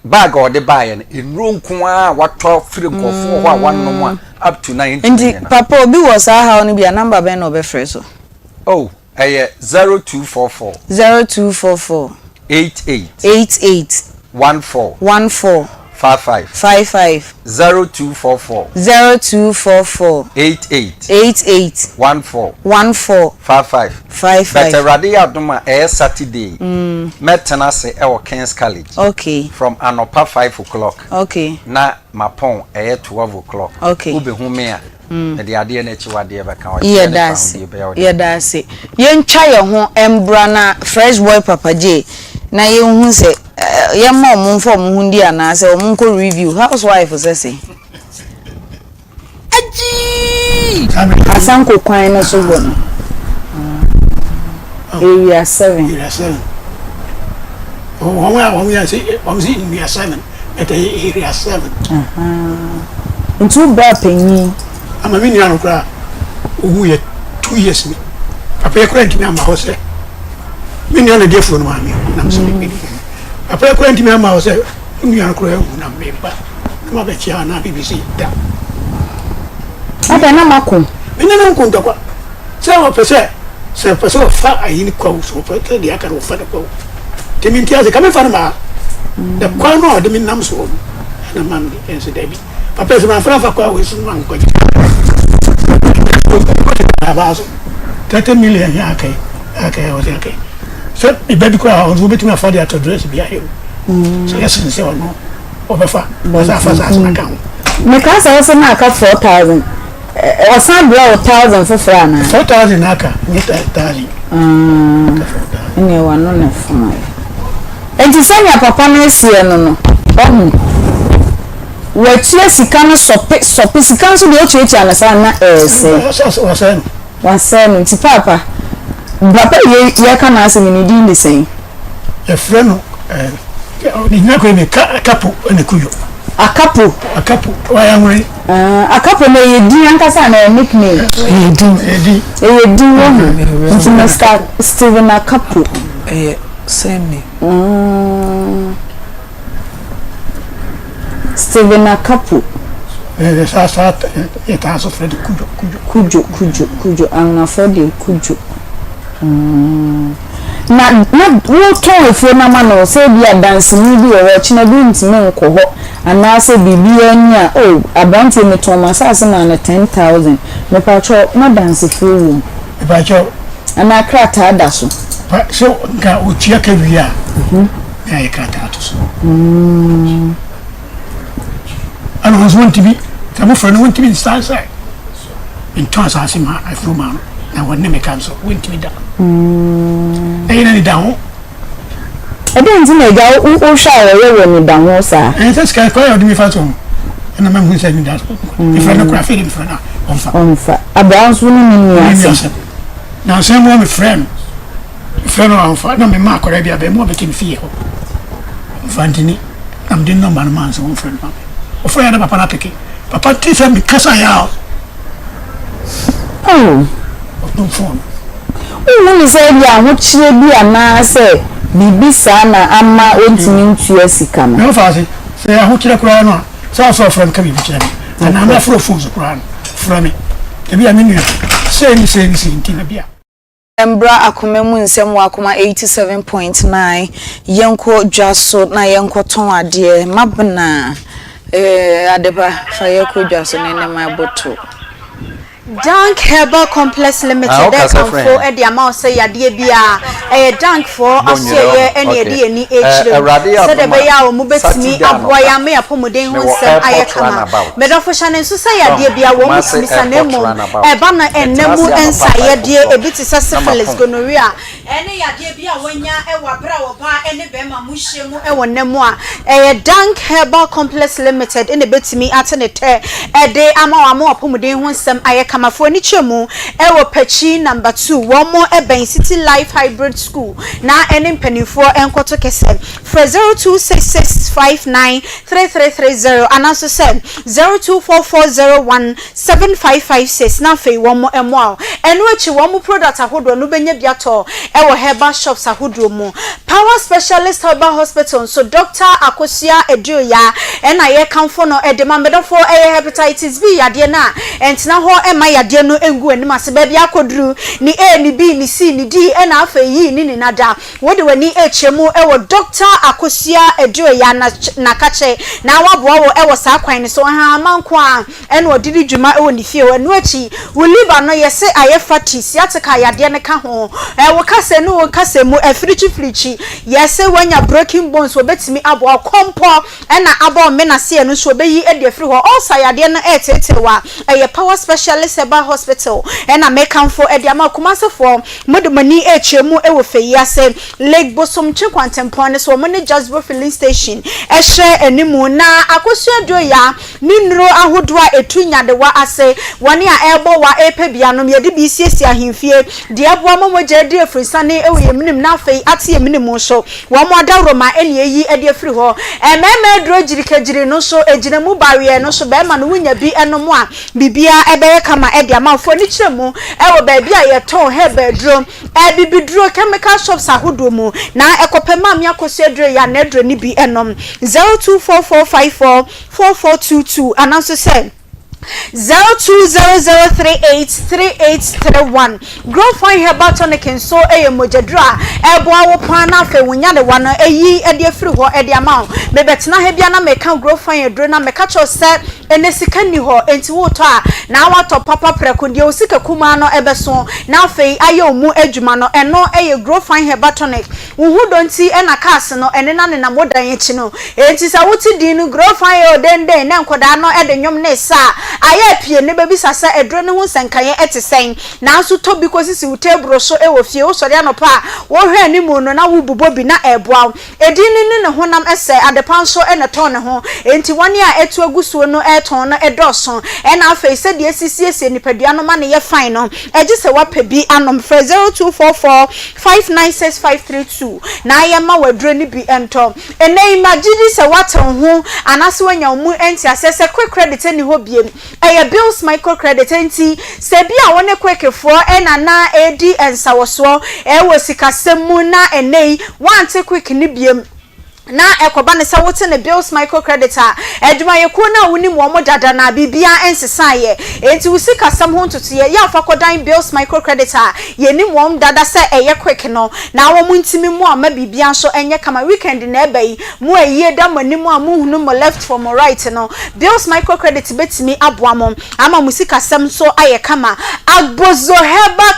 bag o de baye no enro nko a wato firi nkofo ho a wanom up to 90 ndi papa obi was how no be a number ben no be free so 0244 88 14 55 0244 88 14 55 but already aduma Saturday metena se e King's College okay from anopa 5 o'clock okay na mapon 12 o'clock okay ube hu me a de ade na chi wade be kan o yeah that's it yen twa ye ho embra na fresh boy papa J na ye hu se ye ma mo mfo mo hu ndi ana se o mo ko review housewife say aji asanko kwan na so go area 7 oh we say area 7 at area 7 into bra penyi ama mini anu kra owu ye 2 years ni papa ye kurenti na ma ho se mini anu de fo no ma mi na so mi papa ye kurenti na ma ho se mini anu kra na me ba ma be chia na BBC da aba na makum mini na nko ndakwa se o pese fa ayini kwa so fa de aka ro fa de kwa temi ntiaze kame fa na ma de kwa no de mi nam so na mam di ense debi papa se ma fra fa kwa we so man ko abaso 30 million ya kai o se kai so e baby ko a o betumi afa de address bi ayo so yes se o no o be fa sa na kan me ka sa so na ka 4000 o san bra 1000 for frana 4000 aka ni 3000 ni wa no na fuma enti sanya papa na sie no watie sika no sope sika so de ochichi anasa na wasen nti papa ye ka na asemi ni din de sen e freno ni nyako me kapo ne kuyo akapo wa yanwe akapo na ye din ankasa na nickname ye din wo nti Mr. Steven Akapo same Steven Akapo sa e ta so Fred kujo ana Fred kujo na wo ton efo na ma no se bia dance ni bi o chi na bi ntime nko ho ana se bibia nya o abanti me ton ma sa se na 10000 me pa cho na dance free room e pa cho ana krata da so pa so ga o tia ka bia ya krata to so ana so nti bi Some friend went to me inside side. In turns I see my flew man. And when they come so went me down. Ain't any down. I don't think I go shower when you down, sir. And that's kind of me for some. And the man who said me that. If I don't craft it in front of a brown swimming now, same one with friend. Friend of no me mark already a more between fear. Fantini, I'm doing no man's own friend. Or friend of Papa Piki. Papa teacher me cast I out. Oh, no phone. Who is a young, what she be a man say, Bibi Sana, and my own team to your sickam. No, Father, say I hope to cry. So I saw from coming to me, and I'm not full of fools around from me. To be a minute, say anything in Tinabia. Embra Akoma mu nsem wa Akoma 87.9 yenko dwaso na yenko ton ade mabna adeba fa yeko dwaso ne ne maboto Dank Herbal Complex Limited that come for the amount say yade bia dank for aseye ene de ni echire so de be ya o mu betimi aboya me apomuden ho nsem ayekama me do fo chane so say yade bia wo mu misanemu e ba na enemu ensaye de ebiti syphilis gonorrhea ene yade bia wonya e wabra wo ba ene be ma mu hyemu e wonemu a Dank Herbal Complex Limited ene betimi atene te e de ama wa mo apomuden ho nsem ayekama Kamafoni chemu ewo pechi number 2 womo eben City Life Hybrid School na enim penifo enkoto kese for 0266593330 anaso se 0244017556 na fe womo emo eno echi womo product ahodo no benya biato ewo herbal shops ahodo mu Power Specialist Herbal Hospital so Dr. Owusuaa Eduya ena ye kamfo no edema medofo hepatitis B yade na entina ho yade no engu anim ase ba bia koduru ni A ni B ni C ni D na afa yi ni nada wode wani echemu ewo Dr. Owusuaa Eduya na kache na waboa wo ewo sa kwan ni so ha manko a ene odidi dwuma ewo ni fie enu achi wo liver no yese ayefati siatika yade ne ka ho wo kase no wo kase mu afirichi yese wanya broken bones wo betimi aboa kompo na abo menase no so beyi ede afiri ho all yade no etetewa Power Specialist Herbal Hospital ena mekanfo ediama kumasefo modumani echemu ewo feyiase Lake Bosom Chikwantempone so money Jasper filling station ehwe enimu na Owusuaa Eduya ninro ahodwa etunya de wa ase wani a ebo wa epebianom yedi bisiesie ahemfie de aboa momoje de afrisane ewo yeminim na afei ate yeminim so wo mo adawroma eni eyi ede afiri ho ememe dro jirikagiri no so ejinamu barrier no so be ma no wunya bi enomo a bibia ebe kama edi amafo ni chiremu ewo baabi a ye ton hebedro bibidro chemical shops ahodo mu na ekopema me Owusuaa Eduya na edro ni bi enom 0244544422 announce say 0200383831 Grow fine herbal tonic and so mojadra eboa wo pana fe wonya de wana eyi ede afiri ho ede amount me betina he bia na meka grow fine edro na meka cho se ene sika ni ho enti wo to a na wato papa preko de osika kuma no ebeso na fe ayo mu adwuma no eno grow fine herbal tonic wo hu donti ena cast no ene na ne na modan echi no enti sa wuti din no grow fine odende na nkoda no ede nwom ne sa aye pie ne baby sasa edro ne ho senkaye etesen na so to because si utebro so ewo fie wo sori anopa wo hwe ni mu no na wo bubo bi na eboa edini ne honam ese adepan so ene ton ne ho enti wani a etu agusuo no eton no edoso ena afa se de sisiesie nipadua no ma ne ye fine no eje se wape bi anom 0244596532 na ye ma wadro ni bi ento ene imagine se waton ho anase wanya mu enti asese quick credit ni ho biem bills microcredit enti se bia wone kwekefo ena na edi ensawoso wo sikasemu na enei wante quick ni biem na ekoba ne sa wote ne bills microcredit a eduma ye ko na woni mo mo dada na bibia ensesa ye enti usika sam ho ntutu ye ya fa kodan bills microcredit a ye ni mo dada se eye quick no na wo mu ntimi mu ama bibia so enye kama weekend na ebai mu aye da mani mu amu hunu mo left for mo right no bills microcredit betimi aboa mo ama musika sam so aye kama Agbozo Herbal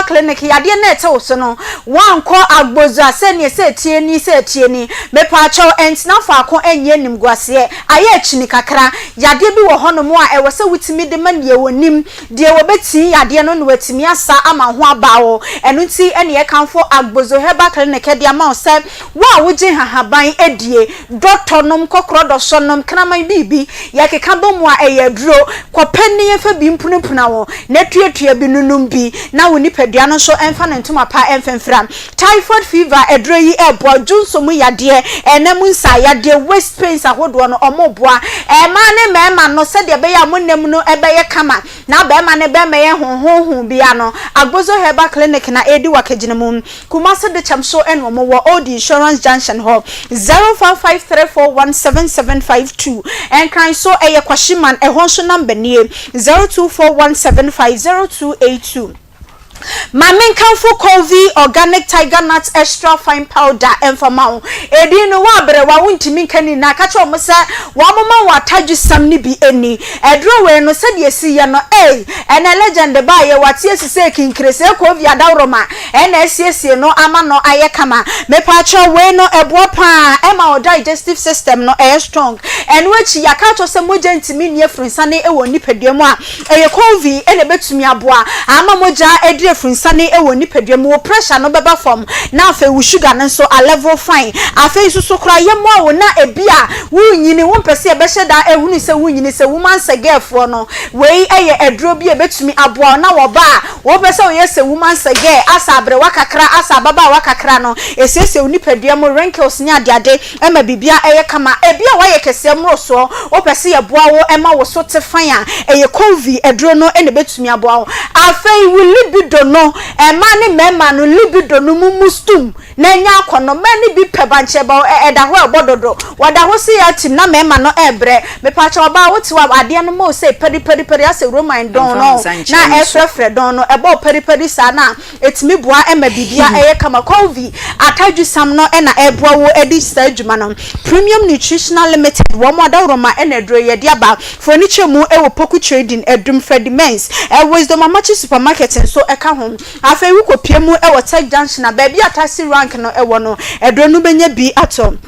Clinic yade na ete so no wanko agbozo asene se tieni me pa cho entina fa ko enye nimguase aye chini kakra yade bi wo hono mo a ewo se wutimi de man ye wonim de wo beti yade no no watimi asa ama ho abawo enu nti ene ye kanfo Agbozo Herbal Clinic de ama se wa woje hahaban edie doctor nom kokro do so nom kraman bibi ya keka bomu a eye duro kopani ye fa bi mpunupuna wo na tuatua bi nunum bi na woni padua no so emfa ntoma pa emfemfra typhoid fever edro yi ebo junsomu yade enam nsa yade waist pains ahodo no omoboa ma no se de be ya monnem no ebe ye kama na be ma ne be me ye honhonhon bia no Agbozo Herbal Clinic na edi wakagina mum Kumasi de chamso eno mo wo Old Insurance Junction Hall 0553417752 and kan so eye kwashiman ehonso number nie 0241750282 Mamin Kanfu Kovi Organic Tiger Nuts Extra Fine Powder Enfamao. Edi no wa bere wa wuntimi nkani na ka cho mo se wa mama wa taju samni bi eni. Edro we no se de si ye no ena legend ba ye watie sise kinkrese Kovi adawroma ena esiesie no ama no aye kama. Me pa cho we no ebo pa ema o digestive system no strong. En wechi ya ka cho se moja ntimi nie frinsane e wo nipaduamu a eye Kovi ene betumi aboa ama moja edre frinsane ewo nipadwam wo pressure no beba form na afa wo sugar no so a level fine afa isusu kra yemo wo na ebia wo nyini wo mpese e be hyeda ehunu se wo nyini se wo manse girlfo no wei eye edro bi e betumi aboa na wo ba wo pese wo yese wo manse girl asa abre wakakra asa baba wakakra no esese wo nipadwam wrinkles nya ade ema bibia eye kama ebia wa ye kese mro so wo pese ye boa wo ema wo so te fine a eye Kovi edro no ene betumi aboa wo afa wo libido no mani mema no libido no mumustum na nya akono mani bi pebanche ba eda ho ebododo wada ho se ya tim na mema no ebre me pa cha oba woti wa ade no mo se peri ase roman don no na efrefre don no ebo peri sa na etimi boa ema bibia eye kama Kovi ataju sam no na eboa wo edi sa adwuma no Premium Nutritional Limited wo mo da roma na edro ye dia ba furniture mu ewo Poku Trading edum Fredimens Wisdom Amachi Supermarket so eka home afa wi kopie mu ewo Tech Junction na baby atasi rank no ewo no edro no benya bi atom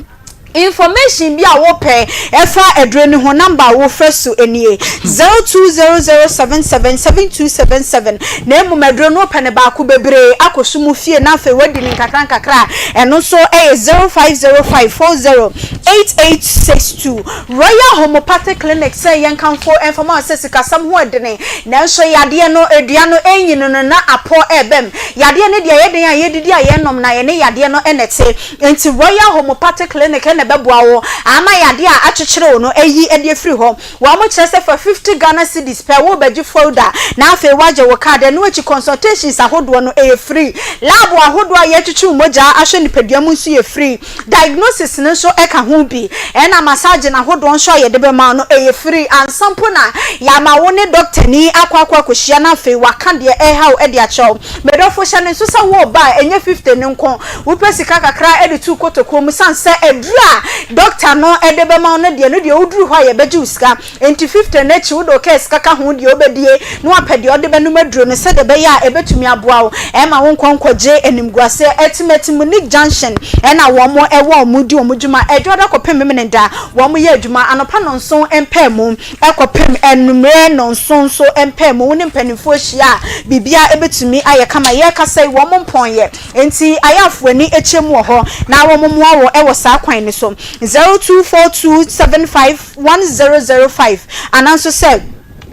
information bi a wo pe efa edre ni ho number wo freso enie 0200777277 na emu medro no pe ne ba ko bebre akosumu fie na afa wadi ni kakra eno so 0505408862 Royal Homeopathic Clinic say yen kan for information se kasam ho edene na so yade no edua no enyi no na apo ebem yade ne de yeden a yedidi a yenom na ye ne yade no enete enti Royal Homeopathic Clinic beboawo ama yade a achechire no eyi ede free ho wa mo kire se for 50 Ghana cedis per wo beji folder na afa waje wo card no echi consultations ahodo no e free lab ahodo a ye chichu moja ahwe nipaduam nso ye free diagnosis no so eka ho bi na massage na ahodo nso ye de be ma no e free and sample na ya ma wo ne doctor ni akwa kohia na afa waka de ha wo ede a chew medofo hya ne so sa wo ba enye 50 ne nko wo pesika kakra ede tu kotoko mu sanse edra doctor no edebe ma no de oduru ho ye beji uska enti 50 na chi wodo case kaka ho de obedie no apede odebe no maduro ne se de be ya ebetumi aboa wo ma won konkɔje enimguase etimetim ni junction na wo mo ewo omudi omudwuma edwoda kopem me nda wo mo ye adwuma anopa no nso empa mu ekopem enumre no nso so empa mu woni mpanifo hia bibia ebetumi aye kama ye kasai wo mo mponye enti ayafo ani echemu ho na wo mo wo ewo sa kwan ni so 0242751005 and also said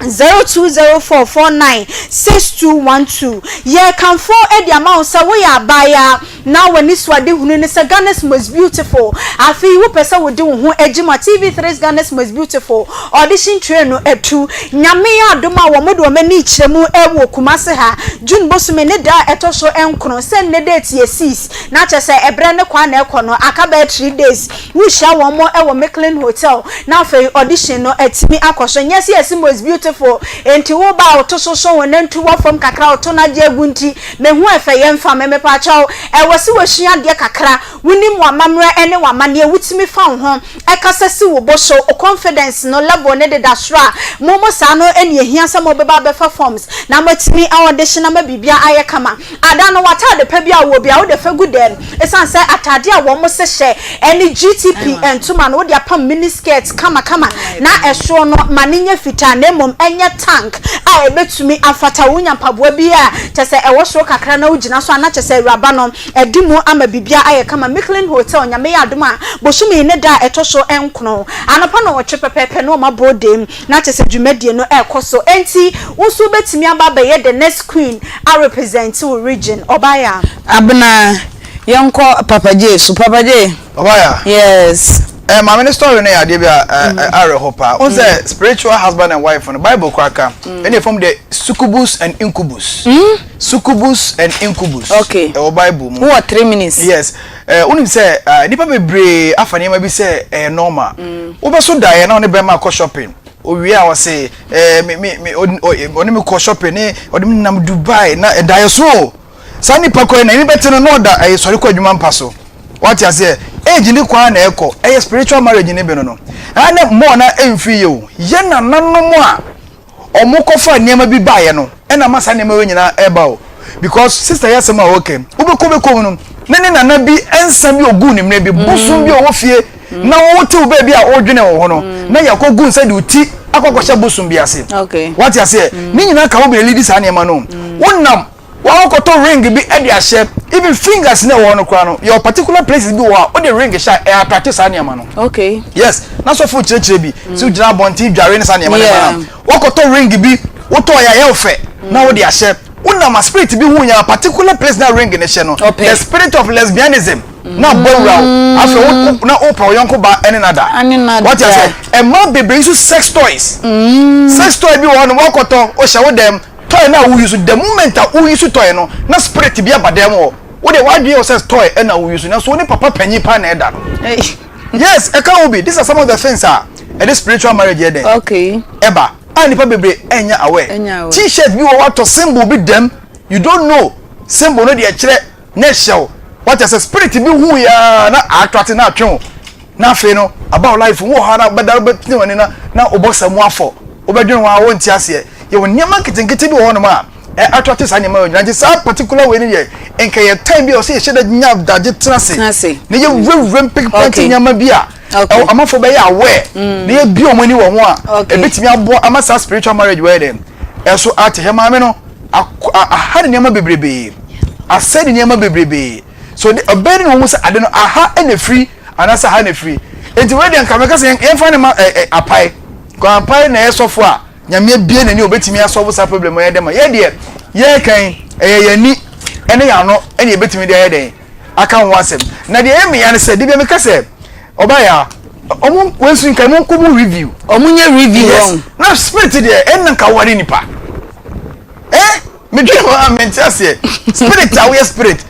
0204496212 ye can for the amount so we are buyer now when this wade hunu ne say Ghana's most beautiful afi wo pesa wo de ho ejima TV3's Ghana's most beautiful audition train no etu nyame adoma wo mo do mani kyeremu ewo Kumase ha June bosume ne da etoso enkro sen ne date ye 6 na che say ebre ne kwa na ekono akaba 3 days we sha wo mo ewo Mecklin Hotel na afi audition no etimi akoso yes most beautiful beautiful enti wo ba otoso so wonantu wo fam kakra oto na je agunti me hu efe ye mfa me pa chawo e wose wasua de kakra wonim wa mamre ene wa mane wutimi fa ho e kasa si wo boso o confidence no level ne de dasra momo sa no ene ehia sa mo beba be fa forms na matimi audition na ma bibia aye kama ada no wata de pa bia wo bia wo de fa gudem esan say atade a wo mo se hye ene GTP entuma no wo de apam mini skirt kama na ehso no maninya fita na mom enye tank a ebetumi afata wonya mpaboa bi a chese ewo so kakra na ugina so ana chese raba no edumu ama bibia aye kama Michelin Hotel nyame ya aduma bosumi ne da etoso enkono anopa no wo chepepepe no ma bodem na chese dwumadie no ekoso enti woso betumi aba be ye the next queen a represent wo region obaya abna yanko Papa J obaya yes my minister in here Debia Arehopa on the spiritual husband and wife on the Bible cracker and from the succubus and incubus succubus and incubus okay or Bible who are 3 minutes yes only say nipa bebre afani ma bi say normal over so die na on the Bempah go shopping we are say me oni me go shopping oni me nam Dubai na die so sani pa ko na ni better no da sorry ko adwuma mpaso what you say age ni kwa na eko spiritual marriage ni be no ana mo na emfi yo ye na nanom a omokofa niam bi bae no na masa niam we nyina eba o because sister yasema okay ubeko no na na bi ensa bi ogu nim na bi busu bi o fie na wo te ba bi a odwene wo no na yakogu nsa de uti akokosha busu bi ase okay what you say ni nyina ka wo be lead sa niam no wonnam wa okoto ring bi e de ahye even fingers na wo no kwa no your particular places bi wo o de ring sha e practice aniam no okay yes na so fu chire bi so jira bonti dware ne sa aniam na okoto ring bi wo to ya ye ofe na wo de ahye una ma spirit bi hu nya particular place na ring ne hye no the spirit of lesbianism na borrow afi na opa yonko ba any nada what you say e ma bebe so sex toys sex toy bi wo no okoto o hye wo dem toy na we use the moment that we use toy no na spirit bi abadem wo we dey why do you say toy na we use na so ni papa panyi pa na eda yes e can be these are some of the things this spiritual marriage here there okay eba ani pa bebre enya aware t-shirt bi wo wato symbol bi dem you don't know symbol no dey kire na show what is a spirit bi hu ya na attract na atwe na fe no about life wo ha na bedar betini woni na obosa mu afọ obedwen wa wo nti ase ye woni ma kitinkiti bi wo no ma attract sa nyama na je sa particular way ni ye enka ye time bi o se ye sheda nya daje trase ne ye wewrem pick point nyama bi a amafo be ya aware ne ye bi omani wo ho a ebetimi abo amasa spiritual marriage wey dem eso ate he ma me no aha nyama bebrebe asedi nyama bebrebe so the obedi no say ade no aha ene free anasa ha ne free enti we dem kameka say en fa ne ma apai ko apai na esofo a nyame bie nani obetimi asolve sa problem ye dem ye de ye kan yani ene ya no ene ebetimi de ye den aka ho asem na de emi ya ne say de bi me ka say obaya omun wensu nkan mon ko mu review omunye review na spirit de en nka wari nipa me dream am ase spirit a we spirit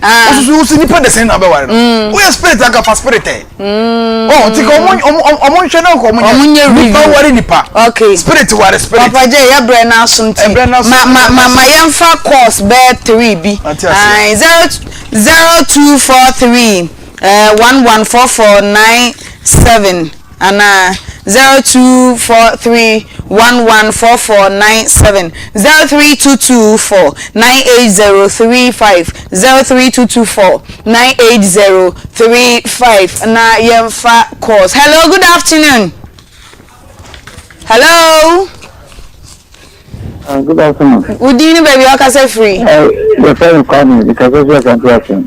so nipa de sen na be wari no we spirit aka fa spirit ti ko omun hwe na ko omunye review wari nipa okay spirit wari spirit Papa J ya bre na asumti ma yemfa course be 3 bi 0243 114497 ana 0243114497 03224980350 03224980350 na yemfa course. Hello, good afternoon. Hello. Good afternoon. Udini baby, I can say free. Your friend called me because of your question.